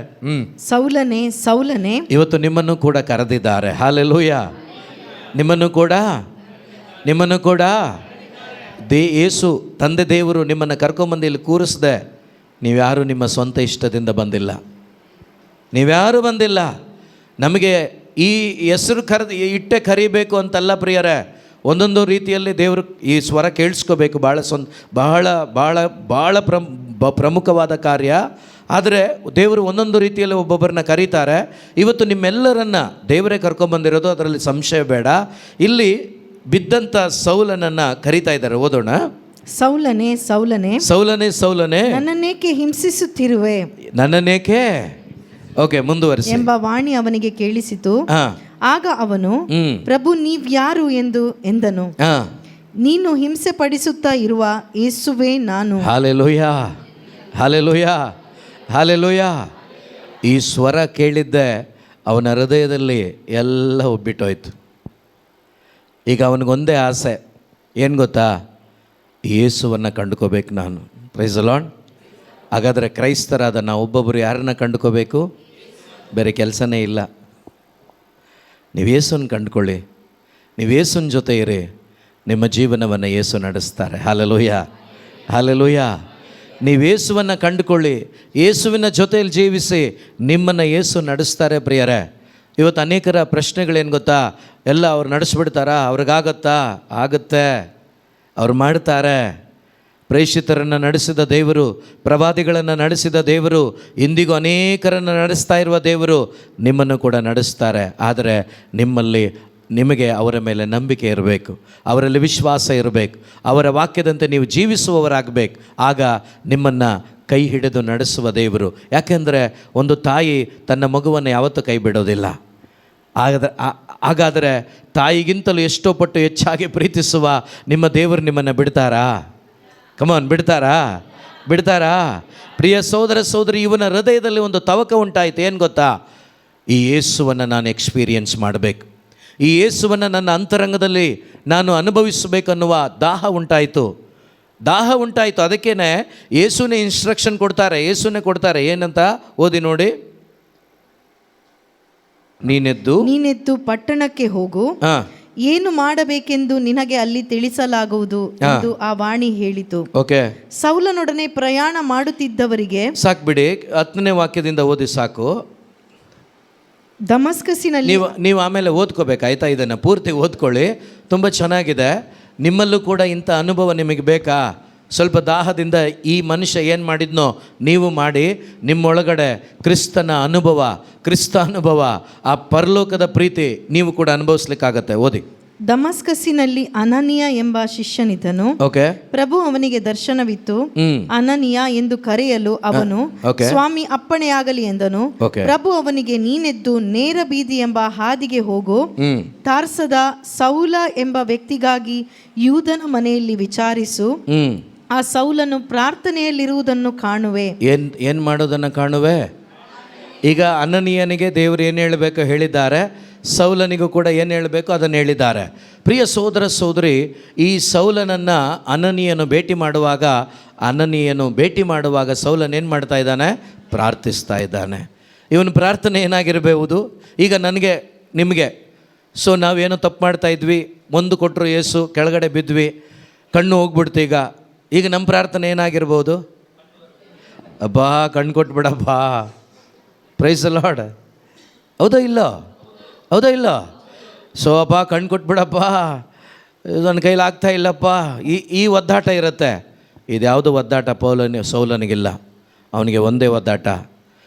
ಸೌಲನೇ, ಸೌಲನೇ, ಇವತ್ತು ನಿಮ್ಮನ್ನು ಕೂಡ ಕರೆದಿದ್ದಾರೆ. ಹಾಲೆಲೂಯ. ನಿಮ್ಮನ್ನು ಕೂಡ ಯೇಸು ತಂದೆ ದೇವರು ನಿಮ್ಮನ್ನು ಕರ್ಕೊಂಬಂದು ಇಲ್ಲಿ ಕೂರಿಸ್ದೆ. ನೀವ್ಯಾರು ನಿಮ್ಮ ಸ್ವಂತ ಇಷ್ಟದಿಂದ ಬಂದಿಲ್ಲ, ನೀವ್ಯಾರು ಬಂದಿಲ್ಲ. ನಮಗೆ ಈ ಹೆಸರು ಇಟ್ಟೆ ಕರಿಬೇಕು ಅಂತಲ್ಲ ಪ್ರಿಯರೇ. ಒಂದೊಂದು ರೀತಿಯಲ್ಲಿ ದೇವರು ಈ ಸ್ವರ ಕೇಳಿಸ್ಕೋಬೇಕು. ಭಾಳ ಪ್ರಮುಖವಾದ ಕಾರ್ಯ. ಆದರೆ ದೇವರು ಒಂದೊಂದು ರೀತಿಯಲ್ಲಿ ಒಬ್ಬೊಬ್ಬರನ್ನ ಕರೀತಾರೆ. ಇವತ್ತು ನಿಮ್ಮೆಲ್ಲರನ್ನ ದೇವರೇ ಕರ್ಕೊಂಬಂದಿರೋದು, ಅದರಲ್ಲಿ ಸಂಶಯ ಬೇಡ. ಇಲ್ಲಿ ಬಿದ್ದಂಥ ಸೌಲನನ್ನು ಕರೀತಾ ಇದ್ದಾರೆ. ಓದೋಣ. ಸೌಲನೇ, ಸೌಲನೇ, ಸೌಲನೇ, ಸೌಲನೇ, ನನ್ನನ್ನೇಕೆ ಹಿಂಸಿಸುತ್ತಿರುವೆ? ನನ್ನನ್ನೇಕೆ? ಓಕೆ, ಮುಂದುವರಿಸಿ. ಎಂಬ ವಾಣಿ ಅವನಿಗೆ ಕೇಳಿಸಿತು. ಆಗ ಅವನು, ಪ್ರಭು ನೀವ್ಯಾರು ಎಂದನು. ನೀನು ಹಿಂಸೆ ಪಡಿಸುತ್ತಾ ಇರುವ ಯೇಸುವೇ ನಾನು. ಹಾಲೆಲೂಯಾ. Hallelujah, hallelujah. ಈ ಸ್ವರ ಕೇಳಿದ್ದೆ ಅವನ ಹೃದಯದಲ್ಲಿ ಎಲ್ಲ ಒಬ್ಬಿಟ್ಟೋಯ್ತು. ಈಗ ಅವನಿಗೊಂದೇ ಆಸೆ, ಏನು ಗೊತ್ತಾ? ಯೇಸುವನ್ನು ಕಂಡುಕೋಬೇಕು ನಾನು. Praise the lord. ಹಾಗಾದರೆ ಕ್ರೈಸ್ತರಾದ ನಾವು ಒಬ್ಬೊಬ್ಬರು ಯಾರನ್ನ ಕಂಡುಕೋಬೇಕು? ಬೇರೆ ಕೆಲಸನೇ ಇಲ್ಲ. ನೀವು ಯೇಸುವನ್ನು ಕಂಡುಕೊಳ್ಳಿ, ನೀವು ಯೇಸುವಿನ ಜೊತೆ ಇರಿ, ನಿಮ್ಮ ಜೀವನವನ್ನು ಯೇಸು ನಡೆಸ್ತಾರೆ. Hallelujah, hallelujah. ನೀವು ಯೇಸುವನ್ನು ಕಂಡುಕೊಳ್ಳಿ, ಯೇಸುವಿನ ಜೊತೆಯಲ್ಲಿ ಜೀವಿಸಿ, ನಿಮ್ಮನ್ನು ಯೇಸು ನಡೆಸ್ತಾರೆ ಪ್ರಿಯರೇ. ಇವತ್ತು ಅನೇಕರ ಪ್ರಶ್ನೆಗಳೇನು ಗೊತ್ತಾ? ಎಲ್ಲ ಅವ್ರು ನಡೆಸ್ಬಿಡ್ತಾರಾ? ಅವ್ರಿಗಾಗತ್ತಾ? ಆಗುತ್ತೆ, ಅವ್ರು ಮಾಡ್ತಾರೆ. ಪ್ರೇಷಿತರನ್ನು ನಡೆಸಿದ ದೇವರು, ಪ್ರವಾದಿಗಳನ್ನು ನಡೆಸಿದ ದೇವರು, ಇಂದಿಗೂ ಅನೇಕರನ್ನು ನಡೆಸ್ತಾ ಇರುವ ದೇವರು ನಿಮ್ಮನ್ನು ಕೂಡ ನಡೆಸ್ತಾರೆ. ಆದರೆ ನಿಮಗೆ ಅವರ ಮೇಲೆ ನಂಬಿಕೆ ಇರಬೇಕು, ಅವರಲ್ಲಿ ವಿಶ್ವಾಸ ಇರಬೇಕು, ಅವರ ವಾಕ್ಯದಂತೆ ನೀವು ಜೀವಿಸುವವರಾಗಬೇಕು. ಆಗ ನಿಮ್ಮನ್ನು ಕೈ ಹಿಡಿದು ನಡೆಸುವ ದೇವರು. ಯಾಕೆಂದರೆ ಒಂದು ತಾಯಿ ತನ್ನ ಮಗುವನ್ನು ಯಾವತ್ತೂ ಕೈ ಬಿಡೋದಿಲ್ಲ. ಹಾಗಾದರೆ ತಾಯಿಗಿಂತಲೂ ಎಷ್ಟೋ ಪಟ್ಟು ಹೆಚ್ಚಾಗಿ ಪ್ರೀತಿಸುವ ನಿಮ್ಮ ದೇವರು ನಿಮ್ಮನ್ನು ಬಿಡ್ತಾರಾ? ಕಮಾನ್, ಬಿಡ್ತಾರಾ? ಬಿಡ್ತಾರಾ? ಪ್ರಿಯ ಸಹೋದರ ಸಹೋದರಿ, ಇವನ ಹೃದಯದಲ್ಲಿ ಒಂದು ತವಕ ಉಂಟಾಯಿತು. ಏನು ಗೊತ್ತಾ? ಈ ಯೇಸುವನ್ನು ನಾನು ಎಕ್ಸ್ಪೀರಿಯನ್ಸ್ ಮಾಡಬೇಕು, ಈ ಯೇಸುವನ್ನು ನನ್ನ ಅಂತರಂಗದಲ್ಲಿ ನಾನು ಅನುಭವಿಸಬೇಕನ್ನುವ ದಾಹ ಉಂಟಾಯಿತು. ಅದಕ್ಕೇ ಯೇಸುನೇ ಇನ್ಸ್ಟ್ರಕ್ಷನ್ ಕೊಡ್ತಾರೆ. ಏನಂತ ಓದಿ ನೋಡಿ. ನೀನೆದ್ದು ಪಟ್ಟಣಕ್ಕೆ ಹೋಗು, ಏನು ಮಾಡಬೇಕೆಂದು ನಿನಗೆ ಅಲ್ಲಿ ತಿಳಿಸಲಾಗುವುದು ಎಂದು ಆ ವಾಣಿ ಹೇಳಿತು. ಓಕೆ. ಸೌಲನೊಡನೆ ಪ್ರಯಾಣ ಮಾಡುತ್ತಿದ್ದವರಿಗೆ, ಸಾಕು ಬಿಡಿ, 10ನೇ ವಾಕ್ಯದಿಂದ ಓದಿ ಸಾಕು. ದಮಸ್ಕಸಿನಲ್ಲಿ ನೀವು ಆಮೇಲೆ ಓದ್ಕೋಬೇಕಾಯ್ತಾ? ಇದನ್ನು ಪೂರ್ತಿ ಓದ್ಕೊಳ್ಳಿ, ತುಂಬ ಚೆನ್ನಾಗಿದೆ. ನಿಮ್ಮಲ್ಲೂ ಕೂಡ ಇಂಥ ಅನುಭವ ನಿಮಗೆ ಬೇಕಾ? ಸ್ವಲ್ಪ ದಾಹದಿಂದ ಈ ಮನುಷ್ಯ ಏನು ಮಾಡಿದ್ನೋ ನೀವು ಮಾಡಿ, ನಿಮ್ಮೊಳಗಡೆ ಕ್ರಿಸ್ತ ಅನುಭವ, ಆ ಪರಲೋಕದ ಪ್ರೀತಿ ನೀವು ಕೂಡ ಅನುಭವಿಸ್ಲಿಕ್ಕಾಗತ್ತೆ. ಓದಿ. ದಮಸ್ಕಸಿನಲ್ಲಿ ಅನನೀಯ ಎಂಬ ಶಿಷ್ಯನಿದ್ದನು. ಓಕೆ. ಪ್ರಭು ಅವನಿಗೆ ದರ್ಶನವಿತ್ತು. ಅನನೀಯ ಎಂದು ಕರೆಯಲು ಅವನು, ಸ್ವಾಮಿ ಅಪ್ಪಣೆಯಾಗಲಿ ಎಂದನು. ಪ್ರಭು ಅವನಿಗೆ, ನೀನೆದ್ದು ನೇರ ಬೀದಿ ಎಂಬ ಹಾದಿಗೆ ಹೋಗು, ತಾರ್ಸದ ಸೌಲ ಎಂಬ ವ್ಯಕ್ತಿಗಾಗಿ ಯೂದನ ಮನೆಯಲ್ಲಿ ವಿಚಾರಿಸು, ಆ ಸೌಲನು ಪ್ರಾರ್ಥನೆಯಲ್ಲಿರುವುದನ್ನು ಕಾಣುವೆ. ಏನ್ ಮಾಡೋದನ್ನು ಕಾಣುವೆ? ಈಗ ಅನನೀಯನಿಗೆ ದೇವರು ಏನು ಹೇಳಬೇಕು ಹೇಳಿದ್ದಾರೆ, ಸೌಲನಿಗೂ ಕೂಡ ಏನು ಹೇಳಬೇಕು ಅದನ್ನು ಹೇಳಿದ್ದಾರೆ. ಪ್ರಿಯ ಸಹೋದರ ಸಹೋದರಿ, ಈ ಸೌಲನನ್ನು ಅನನೀಯನು ಭೇಟಿ ಮಾಡುವಾಗ ಸೌಲನ್ ಏನು ಮಾಡ್ತಾ ಇದ್ದಾನೆ? ಪ್ರಾರ್ಥಿಸ್ತಾ ಇದ್ದಾನೆ. ಇವನ ಪ್ರಾರ್ಥನೆ ಏನಾಗಿರಬಹುದು? ಈಗ ನಿಮಗೆ ನಾವೇನೋ ತಪ್ಪು ಮಾಡ್ತಾ ಇದ್ವಿ, ಮುಂದೆ ಕೊಟ್ಟರು ಯೇಸು, ಕೆಳಗಡೆ ಬಿದ್ವಿ, ಕಣ್ಣು ಹೋಗ್ಬಿಡ್ತು. ಈಗ ನಮ್ಮ ಪ್ರಾರ್ಥನೆ ಏನಾಗಿರ್ಬೋದು? ಅಬ್ಬಾ ಕಣ್ಣು ಕೊಟ್ಬಿಡಪ್ಪ. Price the lord. ಹೌದಾ ಇಲ್ಲ? ಅಪ್ಪ ಕಣ್ಣು ಕೊಟ್ಬಿಡಪ್ಪ, ನನ್ನ ಕೈಲಿ ಆಗ್ತಾ ಇಲ್ಲಪ್ಪ. ಈ ಒದ್ದಾಟ ಇರುತ್ತೆ. ಇದ್ಯಾವುದು ಒದ್ದಾಟ ಸೌಲನಿಗಿಲ್ಲ. ಅವನಿಗೆ ಒಂದೇ ಒದ್ದಾಟ,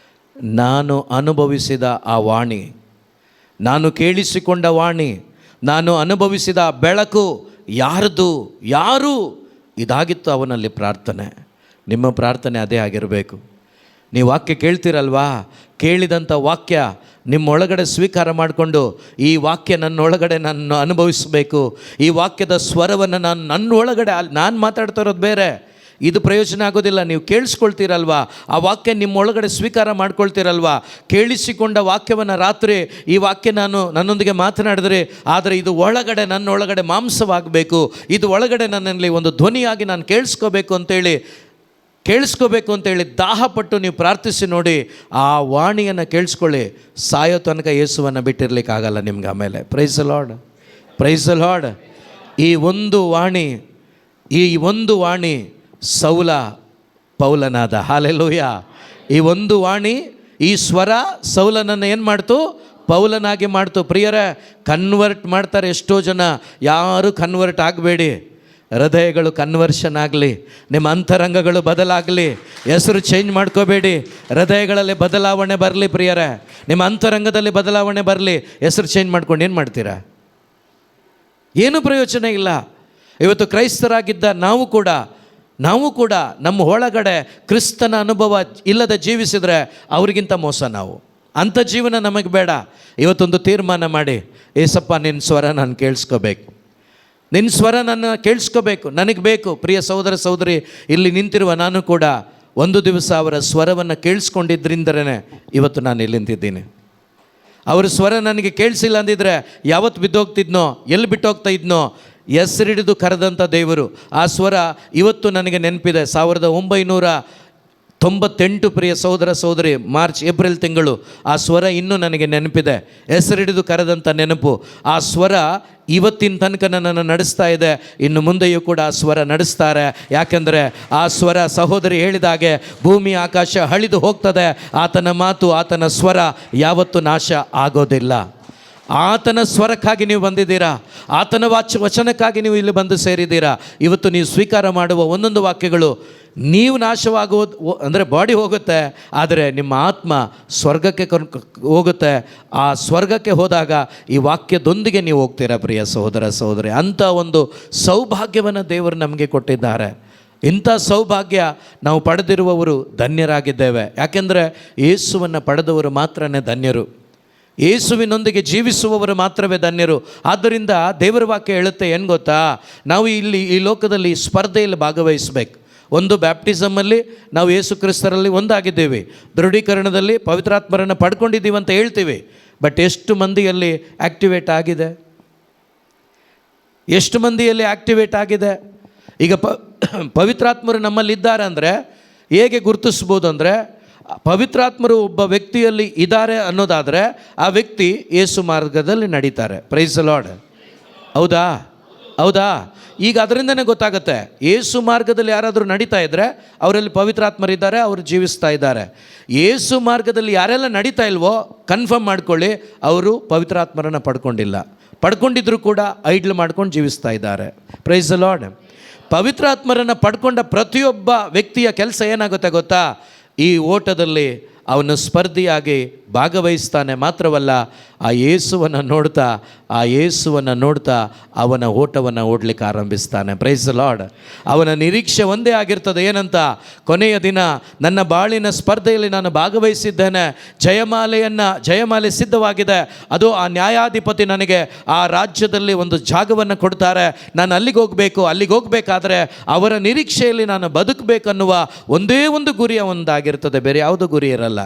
ನಾನು ಅನುಭವಿಸಿದ ಆ ವಾಣಿ, ನಾನು ಕೇಳಿಸಿಕೊಂಡ ವಾಣಿ, ನಾನು ಅನುಭವಿಸಿದ ಬೆಳಕು ಯಾರು ಇದಾಗಿತ್ತು ಅವನಲ್ಲಿ ಪ್ರಾರ್ಥನೆ. ನಿಮ್ಮ ಪ್ರಾರ್ಥನೆ ಅದೇ ಆಗಿರಬೇಕು. ನೀವು ವಾಕ್ಯ ಕೇಳ್ತೀರಲ್ವಾ? ಕೇಳಿದಂಥ ವಾಕ್ಯ ನಿಮ್ಮೊಳಗಡೆ ಸ್ವೀಕಾರ ಮಾಡಿಕೊಂಡು, ಈ ವಾಕ್ಯ ನನ್ನೊಳಗಡೆ ನಾನು ಅನುಭವಿಸಬೇಕು, ಈ ವಾಕ್ಯದ ಸ್ವರವನ್ನು ನನ್ನೊಳಗಡೆ ನಾನು ಮಾತಾಡ್ತಾ ಇರೋದು ಬೇರೆ, ಇದು ಪ್ರಯೋಜನ ಆಗೋದಿಲ್ಲ. ನೀವು ಕೇಳಿಸ್ಕೊಳ್ತೀರಲ್ವಾ? ಆ ವಾಕ್ಯ ನಿಮ್ಮೊಳಗಡೆ ಸ್ವೀಕಾರ ಮಾಡ್ಕೊಳ್ತೀರಲ್ವಾ? ಕೇಳಿಸಿಕೊಂಡ ವಾಕ್ಯವನ್ನು ರಾತ್ರಿ ಈ ವಾಕ್ಯ ನನ್ನೊಂದಿಗೆ ಮಾತನಾಡಿದ್ರೆ, ಆದರೆ ಇದು ನನ್ನೊಳಗಡೆ ಮಾಂಸವಾಗಬೇಕು, ಇದು ಒಳಗಡೆ ನನ್ನಲ್ಲಿ ಒಂದು ಧ್ವನಿಯಾಗಿ ನಾನು ಕೇಳಿಸ್ಕೋಬೇಕು ಅಂತೇಳಿ ದಾಹಪಟ್ಟು ನೀವು ಪ್ರಾರ್ಥಿಸಿ ನೋಡಿ. ಆ ವಾಣಿಯನ್ನು ಕೇಳಿಸ್ಕೊಳ್ಳಿ. ಸಾಯೋ ತನಕ ಯೇಸುವನ್ನು ಬಿಟ್ಟಿರ್ಲಿಕ್ಕಾಗಲ್ಲ ನಿಮ್ಗೆ ಆಮೇಲೆ. Praise the lord. ಈ ಒಂದು ವಾಣಿ ಸೌಲ ಪೌಲನಾದ. ಹಾಲೆಲೂಯ. ಈ ಒಂದು ವಾಣಿ, ಈ ಸ್ವರ ಸೌಲನನ್ನು ಏನು ಮಾಡ್ತು? ಪೌಲನಾಗಿ ಮಾಡ್ತು. ಪ್ರಿಯರೇ, ಕನ್ವರ್ಟ್ ಮಾಡ್ತಾರೆ ಎಷ್ಟೋ ಜನ. ಯಾರು ಕನ್ವರ್ಟ್ ಆಗಬೇಡಿ. ಹೃದಯಗಳು ಕನ್ವರ್ಷನ್ ಆಗಲಿ, ನಿಮ್ಮ ಅಂತರಂಗಗಳು ಬದಲಾಗಲಿ. ಹೆಸರು ಚೇಂಜ್ ಮಾಡ್ಕೋಬೇಡಿ. ಹೃದಯಗಳಲ್ಲಿ ಬದಲಾವಣೆ ಬರಲಿ ಪ್ರಿಯರೇ, ನಿಮ್ಮ ಅಂತರಂಗದಲ್ಲಿ ಬದಲಾವಣೆ ಬರಲಿ. ಹೆಸರು ಚೇಂಜ್ ಮಾಡ್ಕೊಂಡು ಏನು ಮಾಡ್ತೀರಾ? ಏನೂ ಪ್ರಯೋಜನ ಇಲ್ಲ. ಇವತ್ತು ಕ್ರೈಸ್ತರಾಗಿದ್ದ ನಾವು ಕೂಡ ನಮ್ಮ ಒಳಗಡೆ ಕ್ರಿಸ್ತನ ಅನುಭವ ಇಲ್ಲದೆ ಜೀವಿಸಿದರೆ ಅವ್ರಿಗಿಂತ ಮೋಸ ನಾವು. ಅಂಥ ಜೀವನ ನಮಗೆ ಬೇಡ. ಇವತ್ತೊಂದು ತೀರ್ಮಾನ ಮಾಡಿ, ಏಸಪ್ಪ ನಿನ್ನ ಸ್ವರ ನಾನು ಕೇಳಿಸ್ಕೋಬೇಕು, ನಿನ್ನ ಸ್ವರ ನನ್ನ ಕೇಳಿಸ್ಕೋಬೇಕು, ನನಗೆ ಬೇಕು. ಪ್ರಿಯ ಸಹೋದರ ಸಹೋದರಿ, ಇಲ್ಲಿ ನಿಂತಿರುವ ನಾನು ಕೂಡ ಒಂದು ದಿವಸ ಅವರ ಸ್ವರವನ್ನು ಕೇಳಿಸ್ಕೊಂಡಿದ್ದರಿಂದಲೇ ಇವತ್ತು ನಾನು ಇಲ್ಲಿ ನಿಂತಿದ್ದೀನಿ. ಅವ್ರ ಸ್ವರ ನನಗೆ ಕೇಳಿಸಿಲ್ಲ ಅಂದಿದ್ರೆ ಯಾವತ್ತು ಬಿದ್ದೋಗ್ತಿದ್ನೋ, ಎಲ್ಲಿ ಬಿಟ್ಟೋಗ್ತಾ ಇದ್ನೋ. ಹೆಸರಿಡಿದು ಕರೆದಂಥ ದೇವರು, ಆ ಸ್ವರ ಇವತ್ತು ನನಗೆ ನೆನಪಿದೆ. 1998 ಪ್ರಿಯ ಸಹೋದರ ಸಹೋದರಿ, ಮಾರ್ಚ್ ಏಪ್ರಿಲ್ ತಿಂಗಳು ಆ ಸ್ವರ ಇನ್ನೂ ನನಗೆ ನೆನಪಿದೆ. ಹೆಸರಿಡಿದು ಕರೆದಂಥ ನೆನಪು. ಆ ಸ್ವರ ಇವತ್ತಿನ ತನಕ ನನ್ನನ್ನು ನಡೆಸ್ತಾ ಇದೆ. ಇನ್ನು ಮುಂದೆಯೂ ಕೂಡ ಆ ಸ್ವರ ನಡೆಸ್ತಾರೆ. ಯಾಕೆಂದರೆ ಆ ಸ್ವರ ಸಹೋದರಿ ಹೇಳಿದಾಗೆ ಭೂಮಿ ಆಕಾಶ ಅಳಿದು ಹೋಗ್ತದೆ, ಆತನ ಮಾತು, ಆತನ ಸ್ವರ ಯಾವತ್ತೂ ನಾಶ ಆಗೋದಿಲ್ಲ. ಆತನ ಸ್ವರಕ್ಕಾಗಿ ನೀವು ಬಂದಿದ್ದೀರಾ, ಆತನ ವಚನಕ್ಕಾಗಿ ನೀವು ಇಲ್ಲಿ ಬಂದು ಸೇರಿದ್ದೀರಾ. ಇವತ್ತು ನೀವು ಸ್ವೀಕಾರ ಮಾಡುವ ಒಂದೊಂದು ವಾಕ್ಯಗಳು, ನೀವು ನಾಶವಾಗುವುದು ಅಂದರೆ ಬಾಡಿ ಹೋಗುತ್ತೆ, ಆದರೆ ನಿಮ್ಮ ಆತ್ಮ ಸ್ವರ್ಗಕ್ಕೆ ಹೋಗುತ್ತೆ. ಆ ಸ್ವರ್ಗಕ್ಕೆ ಹೋದಾಗ ಈ ವಾಕ್ಯದೊಂದಿಗೆ ನೀವು ಹೋಗ್ತೀರಾ ಪ್ರಿಯ ಸಹೋದರ ಸಹೋದರಿ. ಅಂಥ ಒಂದು ಸೌಭಾಗ್ಯವನ್ನು ದೇವರು ನಮಗೆ ಕೊಟ್ಟಿದ್ದಾರೆ. ಇಂಥ ಸೌಭಾಗ್ಯ ನಾವು ಪಡೆದಿರುವವರು ಧನ್ಯರಾಗಿದ್ದೇವೆ. ಯಾಕೆಂದರೆ ಯೇಸುವನ್ನು ಪಡೆದವರು ಮಾತ್ರನೇ ಧನ್ಯರು, ಯೇಸುವಿನೊಂದಿಗೆ ಜೀವಿಸುವವರು ಮಾತ್ರವೇ ಧನ್ಯರು. ಆದ್ದರಿಂದ ದೇವರ ವಾಕ್ಯ ಹೇಳುತ್ತೆ ಏನು ಗೊತ್ತಾ, ನಾವು ಇಲ್ಲಿ ಈ ಲೋಕದಲ್ಲಿ ಸ್ಪರ್ಧೆಯಲ್ಲಿ ಭಾಗವಹಿಸಬೇಕು. ಒಂದು ಬ್ಯಾಪ್ಟಿಸಮಲ್ಲಿ ನಾವು ಯೇಸು ಕ್ರಿಸ್ತರಲ್ಲಿ ಒಂದಾಗಿದ್ದೇವೆ, ದೃಢೀಕರಣದಲ್ಲಿ ಪವಿತ್ರಾತ್ಮರನ್ನು ಪಡ್ಕೊಂಡಿದ್ದೀವಿ ಅಂತ ಹೇಳ್ತೀವಿ. ಬಟ್ ಎಷ್ಟು ಮಂದಿಯಲ್ಲಿ ಆ್ಯಕ್ಟಿವೇಟ್ ಆಗಿದೆ? ಎಷ್ಟು ಮಂದಿಯಲ್ಲಿ ಆ್ಯಕ್ಟಿವೇಟ್ ಆಗಿದೆ? ಈಗ ಪವಿತ್ರಾತ್ಮರು ನಮ್ಮಲ್ಲಿದ್ದಾರೆ ಅಂದರೆ ಹೇಗೆ ಗುರುತಿಸ್ಬೋದು ಅಂದರೆ, ಪವಿತ್ರಾತ್ಮರು ಒಬ್ಬ ವ್ಯಕ್ತಿಯಲ್ಲಿ ಇದ್ದಾರೆ ಅನ್ನೋದಾದರೆ ಆ ವ್ಯಕ್ತಿ ಯೇಸು ಮಾರ್ಗದಲ್ಲಿ ನಡೀತಾರೆ. Price the lord. ಹೌದಾ? ಹೌದಾ? ಈಗ ಅದರಿಂದನೇ ಗೊತ್ತಾಗುತ್ತೆ. ಯೇಸು ಮಾರ್ಗದಲ್ಲಿ ಯಾರಾದರೂ ನಡೀತಾ ಇದ್ದರೆ ಅವರಲ್ಲಿ ಪವಿತ್ರಾತ್ಮರಿದ್ದಾರೆ, ಅವರು ಜೀವಿಸ್ತಾ ಇದ್ದಾರೆ. ಯೇಸು ಮಾರ್ಗದಲ್ಲಿ ಯಾರೆಲ್ಲ ನಡೀತಾ ಇಲ್ವೋ ಕನ್ಫರ್ಮ್ ಮಾಡ್ಕೊಳ್ಳಿ, ಅವರು ಪವಿತ್ರಾತ್ಮರನ್ನು ಪಡ್ಕೊಂಡಿಲ್ಲ. ಪಡ್ಕೊಂಡಿದ್ರು ಕೂಡ ಐಡ್ಲ್ ಮಾಡ್ಕೊಂಡು ಜೀವಿಸ್ತಾ ಇದ್ದಾರೆ. Praise the Lord. ಪವಿತ್ರಾತ್ಮರನ್ನು ಪಡ್ಕೊಂಡ ಪ್ರತಿಯೊಬ್ಬ ವ್ಯಕ್ತಿಯ ಕೆಲಸ ಏನಾಗುತ್ತೆ ಗೊತ್ತಾ? ಈ ಓಟದಲ್ಲಿ ಅವನು ಸ್ಪರ್ಧಿಯಾಗಿ ಭಾಗವಹಿಸ್ತಾನೆ. ಮಾತ್ರವಲ್ಲ, ಆ ಯೇಸುವನ್ನು ನೋಡ್ತಾ ಅವನ ಓಟವನ್ನು ಓಡಲಿಕ್ಕೆ ಆರಂಭಿಸ್ತಾನೆ. Praise the Lord. ಅವನ ನಿರೀಕ್ಷೆ ಒಂದೇ ಆಗಿರ್ತದೆ, ಏನಂತ? ಕೊನೆಯ ದಿನ ನನ್ನ ಬಾಳಿನ ಸ್ಪರ್ಧೆಯಲ್ಲಿ ನಾನು ಭಾಗವಹಿಸಿದ್ದೇನೆ, ಜಯಮಾಲೆ ಸಿದ್ಧವಾಗಿದೆ, ಅದು ಆ ನ್ಯಾಯಾಧಿಪತಿ ನನಗೆ ಆ ರಾಜ್ಯದಲ್ಲಿ ಒಂದು ಜಾಗವನ್ನು ಕೊಡ್ತಾರೆ, ನಾನು ಅಲ್ಲಿಗೆ ಹೋಗಬೇಕಾದ್ರೆ ಅವರ ನಿರೀಕ್ಷೆಯಲ್ಲಿ ನಾನು ಬದುಕಬೇಕನ್ನುವ ಒಂದೇ ಒಂದು ಗುರಿಯ ಒಂದಾಗಿರ್ತದೆ, ಬೇರೆ ಯಾವುದೂ ಗುರಿ ಇರಲ್ಲ.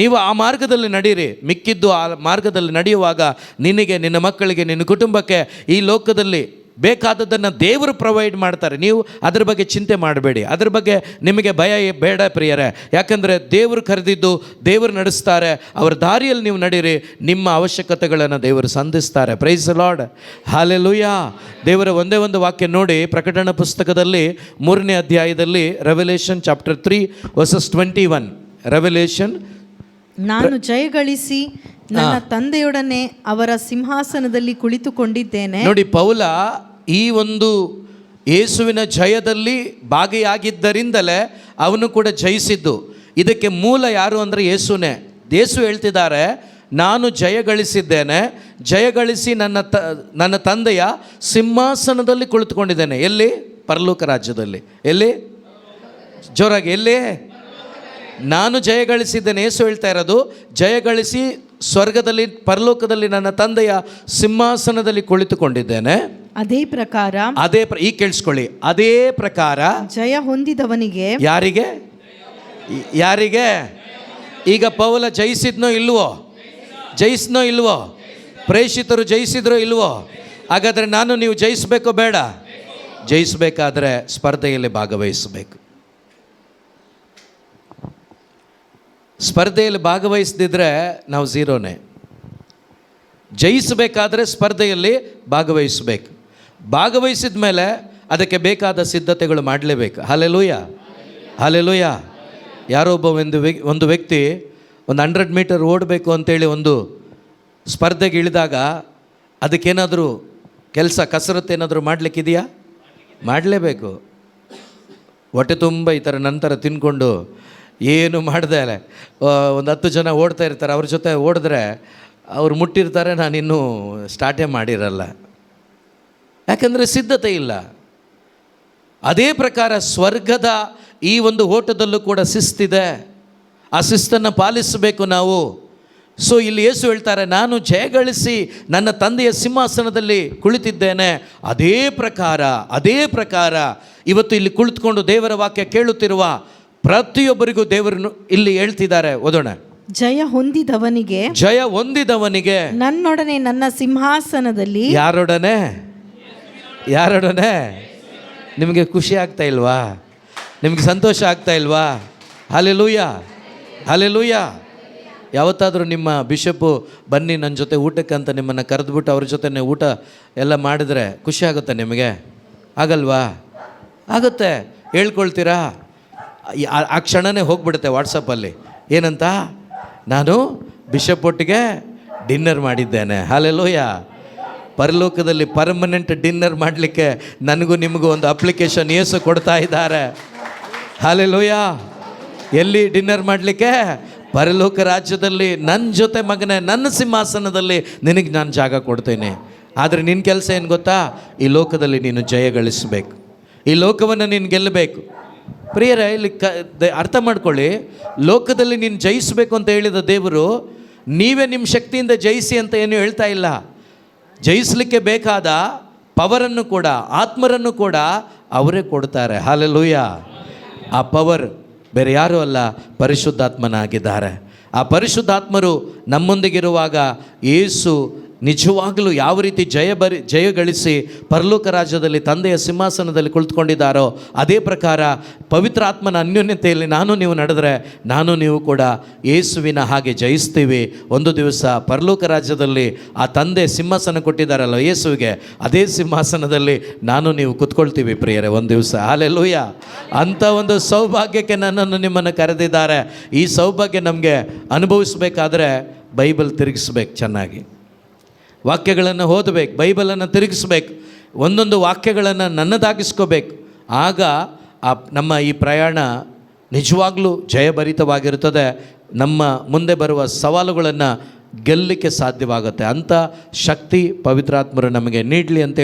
ನೀವು ಆ ಮಾರ್ಗದಲ್ಲಿ ನಡೀರಿ. ಮಿಕ್ಕಿದ್ದು ಆ ಮಾರ್ಗದಲ್ಲಿ ನಡೆಯುವಾಗ ನಿನಗೆ, ನಿನ್ನ ಮಕ್ಕಳಿಗೆ, ನಿನ್ನ ಕುಟುಂಬಕ್ಕೆ ಈ ಲೋಕದಲ್ಲಿ ಬೇಕಾದದ್ದನ್ನು ದೇವರು ಪ್ರೊವೈಡ್ ಮಾಡ್ತಾರೆ. ನೀವು ಅದ್ರ ಬಗ್ಗೆ ಚಿಂತೆ ಮಾಡಬೇಡಿ, ಅದ್ರ ಬಗ್ಗೆ ನಿಮಗೆ ಭಯ ಬೇಡ ಪ್ರಿಯರೇ. ಯಾಕಂದರೆ ದೇವರು ಕರೆದಿದ್ದು, ದೇವರು ನಡೆಸ್ತಾರೆ. ಅವರ ದಾರಿಯಲ್ಲಿ ನೀವು ನಡೀರಿ, ನಿಮ್ಮ ಅವಶ್ಯಕತೆಗಳನ್ನು ದೇವರು ಸಂಧಿಸ್ತಾರೆ. Praise the Lord. ಹಲ್ಲೆಲೂಯಾ. ದೇವರ ಒಂದೇ ಒಂದು ವಾಕ್ಯ ನೋಡಿ, ಪ್ರಕಟಣಾ ಪುಸ್ತಕದಲ್ಲಿ 3ನೇ ಅಧ್ಯಾಯದಲ್ಲಿ, ರೆವಲ್ಯೂಷನ್ ಚಾಪ್ಟರ್ 3 ವರ್ಸಸ್ 21. ರೆವಲ್ಯೂಷನ್, ನಾನು ಜಯಗಳಿಸಿ ನನ್ನ ತಂದೆಯೊಡನೆ ಅವರ ಸಿಂಹಾಸನದಲ್ಲಿ ಕುಳಿತುಕೊಂಡಿದ್ದೇನೆ. ನೋಡಿ, ಪೌಲ ಈ ಒಂದು ಯೇಸುವಿನ ಜಯದಲ್ಲಿ ಭಾಗಿಯಾಗಿದ್ದರಿಂದಲೇ ಅವನು ಕೂಡ ಜಯಿಸಿದ್ದು. ಇದಕ್ಕೆ ಮೂಲ ಯಾರು ಅಂದರೆ ಯೇಸುನೇ. ಯೇಸು ಹೇಳ್ತಿದ್ದಾರೆ, ನಾನು ಜಯಗಳಿಸಿದ್ದೇನೆ, ಜಯಗಳಿಸಿ ನನ್ನ ತಂದೆಯ ಸಿಂಹಾಸನದಲ್ಲಿ ಕುಳಿತುಕೊಂಡಿದ್ದೇನೆ. ಎಲ್ಲಿ? ಪರಲೋಕ ರಾಜ್ಯದಲ್ಲಿ. ಎಲ್ಲಿ? ಜೋರಾಗಿ, ಎಲ್ಲಿ? ನಾನು ಜಯಗಳಿಸಿದ್ದೇನೆ. ಯೇಸು ಹೇಳ್ತಾ ಇರೋದು, ಜಯಗಳಿಸಿ ಸ್ವರ್ಗದಲ್ಲಿ, ಪರಲೋಕದಲ್ಲಿ ನನ್ನ ತಂದೆಯ ಸಿಂಹಾಸನದಲ್ಲಿ ಕುಳಿತುಕೊಂಡಿದ್ದೇನೆ. ಅದೇ ಪ್ರಕಾರ ಈಗ ಕೇಳಿಸ್ಕೊಳ್ಳಿ, ಅದೇ ಪ್ರಕಾರ ಜಯ ಹೊಂದಿದವನಿಗೆ. ಯಾರಿಗೆ? ಈಗ ಪೌಲ ಜಯಿಸಿದ್ನೋ ಇಲ್ವೋ? ಪ್ರೇಷಿತರು ಜಯಿಸಿದ್ರೋ ಇಲ್ವೋ? ಹಾಗಾದರೆ ನೀವು ಜಯಿಸಬೇಕೋ ಬೇಡ? ಜಯಿಸಬೇಕಾದ್ರೆ ಸ್ಪರ್ಧೆಯಲ್ಲಿ ಭಾಗವಹಿಸಬೇಕು. ಸ್ಪರ್ಧೆಯಲ್ಲಿ ಭಾಗವಹಿಸದಿದ್ದರೆ ನಾವು ಝೀರೋನೇ. ಜಯಿಸಬೇಕಾದ್ರೆ ಸ್ಪರ್ಧೆಯಲ್ಲಿ ಭಾಗವಹಿಸಬೇಕು. ಭಾಗವಹಿಸಿದ ಮೇಲೆ ಅದಕ್ಕೆ ಬೇಕಾದ ಸಿದ್ಧತೆಗಳು ಮಾಡಲೇಬೇಕು. Hallelujah, hallelujah. ಯಾರೋ ಒಂದು ವ್ಯಕ್ತಿ ಒಂದು 100 ಮೀಟರ್ ಓಡಬೇಕು ಅಂತೇಳಿ ಒಂದು ಸ್ಪರ್ಧೆಗೆ ಇಳಿದಾಗ ಅದಕ್ಕೇನಾದರೂ ಕಸರತ್ತು ಏನಾದರೂ ಮಾಡಲಿಕ್ಕಿದೆಯಾ? ಮಾಡಲೇಬೇಕು. ಹೊಟ್ಟೆ ತುಂಬ ಈ ಥರ ನಂತರ ತಿನ್ಕೊಂಡು ಏನು ಮಾಡ್ದೆ ಒಂದು 10 ಜನ ಓಡ್ತಾ ಇರ್ತಾರೆ, ಅವ್ರ ಜೊತೆ ಓಡಿದ್ರೆ ಅವ್ರು ಮುಟ್ಟಿರ್ತಾರೆ, ನಾನಿನ್ನೂ ಸ್ಟಾರ್ಟೇ ಮಾಡಿರಲ್ಲ. ಯಾಕಂದರೆ ಸಿದ್ಧತೆ ಇಲ್ಲ. ಅದೇ ಪ್ರಕಾರ ಸ್ವರ್ಗದ ಈ ಒಂದು ಓಟದಲ್ಲೂ ಕೂಡ ಶಿಸ್ತಿದೆ. ಆ ಶಿಸ್ತನ್ನು ಪಾಲಿಸಬೇಕು ನಾವು. ಸೊ ಇಲ್ಲಿ ಯೇಸು ಹೇಳ್ತಾರೆ, ನಾನು ಜಯಗಳಿಸಿ ನನ್ನ ತಂದೆಯ ಸಿಂಹಾಸನದಲ್ಲಿ ಕುಳಿತಿದ್ದೇನೆ. ಅದೇ ಪ್ರಕಾರ ಇವತ್ತು ಇಲ್ಲಿ ಕುಳಿತುಕೊಂಡು ದೇವರ ವಾಕ್ಯ ಕೇಳುತ್ತಿರುವ ಪ್ರತಿಯೊಬ್ಬರಿಗೂ ದೇವರನ್ನು ಇಲ್ಲಿ ಹೇಳ್ತಿದ್ದಾರೆ, ಓದೋಣ. ಜಯ ಹೊಂದಿದವನಿಗೆ, ಜಯ ಹೊಂದಿದವನಿಗೆ ನನ್ನೊಡನೆ ನನ್ನ ಸಿಂಹಾಸನದಲ್ಲಿ. ಯಾರೊಡನೆ? ಯಾರೊಡನೆ? ನಿಮಗೆ ಖುಷಿ ಆಗ್ತಾ ಇಲ್ವಾ? ನಿಮಗೆ ಸಂತೋಷ ಆಗ್ತಾ ಇಲ್ವಾ? Hallelujah, hallelujah. ಯಾವತ್ತಾದರೂ ನಿಮ್ಮ ಬಿಷಪ್ಪು ಬನ್ನಿ ನನ್ನ ಜೊತೆ ಊಟಕ್ಕಂತ ನಿಮ್ಮನ್ನು ಕರೆದುಬಿಟ್ಟು ಅವ್ರ ಜೊತೆ ಊಟ ಎಲ್ಲ ಮಾಡಿದ್ರೆ ಖುಷಿ ಆಗುತ್ತೆ ನಿಮಗೆ? ಆಗಲ್ವಾ? ಆಗುತ್ತೆ. ಹೇಳ್ಕೊಳ್ತೀರಾ? ಆ ಕ್ಷಣನೇ ಹೋಗ್ಬಿಡುತ್ತೆ ವಾಟ್ಸಪ್ಪಲ್ಲಿ, ಏನಂತ, ನಾನು ಬಿಷಪ್ ಒಟ್ಟಿಗೆ ಡಿನ್ನರ್ ಮಾಡಿದ್ದೇನೆ. ಹಲ್ಲೆಲೂಯ. ಪರಲೋಕದಲ್ಲಿ ಪರ್ಮನೆಂಟ್ ಡಿನ್ನರ್ ಮಾಡಲಿಕ್ಕೆ ನನಗೂ ನಿಮಗೂ ಒಂದು ಅಪ್ಲಿಕೇಶನ್ ಯೇಸು ಕೊಡ್ತಾ ಇದ್ದಾರೆ. ಹಲ್ಲೆಲೂಯ. ಎಲ್ಲಿ ಡಿನ್ನರ್ ಮಾಡಲಿಕ್ಕೆ? ಪರಲೋಕ ರಾಜ್ಯದಲ್ಲಿ ನನ್ನ ಜೊತೆ ಮಗನೇ, ನನ್ನ ಸಿಂಹಾಸನದಲ್ಲಿ ನಿನಗೆ ನಾನು ಜಾಗ ಕೊಡ್ತೇನೆ. ಆದರೆ ನಿನ್ನ ಕೆಲಸ ಏನು ಗೊತ್ತಾ? ಈ ಲೋಕದಲ್ಲಿ ನೀನು ಜಯ ಗಳಿಸಬೇಕು, ಈ ಲೋಕವನ್ನು ನೀನು ಗೆಲ್ಲಬೇಕು. ಪ್ರಿಯರೇ, ಇಲ್ಲಿ ಅರ್ಥ ಮಾಡ್ಕೊಳ್ಳಿ, ಲೋಕದಲ್ಲಿ ನೀನು ಜಯಿಸಬೇಕು ಅಂತ ಹೇಳಿದ ದೇವರು ನೀವೇ ನಿಮ್ಮ ಶಕ್ತಿಯಿಂದ ಜಯಿಸಿ ಅಂತ ಏನು ಹೇಳ್ತಾ ಇಲ್ಲ. ಜಯಿಸಲಿಕ್ಕೆ ಬೇಕಾದ ಪವರನ್ನು ಕೂಡ, ಆತ್ಮರನ್ನು ಕೂಡ ಅವರೇ ಕೊಡ್ತಾರೆ. ಹಲ್ಲೆಲೂಯ. ಆ ಪವರ್ ಬೇರೆ ಯಾರೂ ಅಲ್ಲ, ಪರಿಶುದ್ಧಾತ್ಮನಾಗಿದ್ದಾರೆ. ಆ ಪರಿಶುದ್ಧಾತ್ಮರು ನಮ್ಮೊಂದಿಗಿರುವಾಗ ಯೇಸು ನಿಜವಾಗಲೂ ಯಾವ ರೀತಿ ಜಯ ಗಳಿಸಿ ಪರಲೋಕ ರಾಜ್ಯದಲ್ಲಿ ತಂದೆಯ ಸಿಂಹಾಸನದಲ್ಲಿ ಕುಳಿತುಕೊಂಡಿದ್ದಾರೋ ಅದೇ ಪ್ರಕಾರ ಪವಿತ್ರಾತ್ಮನ ಅನ್ಯೋನ್ಯತೆಯಲ್ಲಿ ನಾನು ನೀವು ನಡೆದರೆ ನಾನು ನೀವು ಕೂಡ ಯೇಸುವಿನ ಹಾಗೆ ಜಯಿಸ್ತೀವಿ. ಒಂದು ದಿವಸ ಪರಲೋಕ ರಾಜ್ಯದಲ್ಲಿ ಆ ತಂದೆ ಸಿಂಹಾಸನ ಕೊಟ್ಟಿದ್ದಾರಲ್ಲ ಯೇಸುವಿಗೆ, ಅದೇ ಸಿಂಹಾಸನದಲ್ಲಿ ನಾನು ನೀವು ಕುತ್ಕೊಳ್ತೀವಿ ಪ್ರಿಯರೇ ಒಂದು ದಿವಸ. ಹಲ್ಲೆಲೂಯ. ಅಂಥ ಒಂದು ಸೌಭಾಗ್ಯಕ್ಕೆ ನನ್ನನ್ನು ನಿಮ್ಮನ್ನು ಕರೆದಿದ್ದಾರೆ. ಈ ಸೌಭಾಗ್ಯ ನಮಗೆ ಅನುಭವಿಸಬೇಕಾದ್ರೆ ಬೈಬಲ್ ತಿರುಗಿಸ್ಬೇಕು, ಚೆನ್ನಾಗಿ ವಾಕ್ಯಗಳನ್ನು ಓದಬೇಕು, ಬೈಬಲನ್ನು ತಿರುಗಿಸ್ಬೇಕು, ಒಂದೊಂದು ವಾಕ್ಯಗಳನ್ನು ನನ್ನದಾಗಿಸ್ಕೋಬೇಕು. ಆಗ ನಮ್ಮ ಈ ಪ್ರಯಾಣ ನಿಜವಾಗ್ಲೂ ಜಯಭರಿತವಾಗಿರುತ್ತದೆ. ನಮ್ಮ ಮುಂದೆ ಬರುವ ಸವಾಲುಗಳನ್ನು ಗೆಲ್ಲಲಿಕ್ಕೆ ಸಾಧ್ಯವಾಗುತ್ತೆ. ಅಂಥ ಶಕ್ತಿ ಪವಿತ್ರಾತ್ಮರು ನಮಗೆ ನೀಡಲಿ ಅಂತ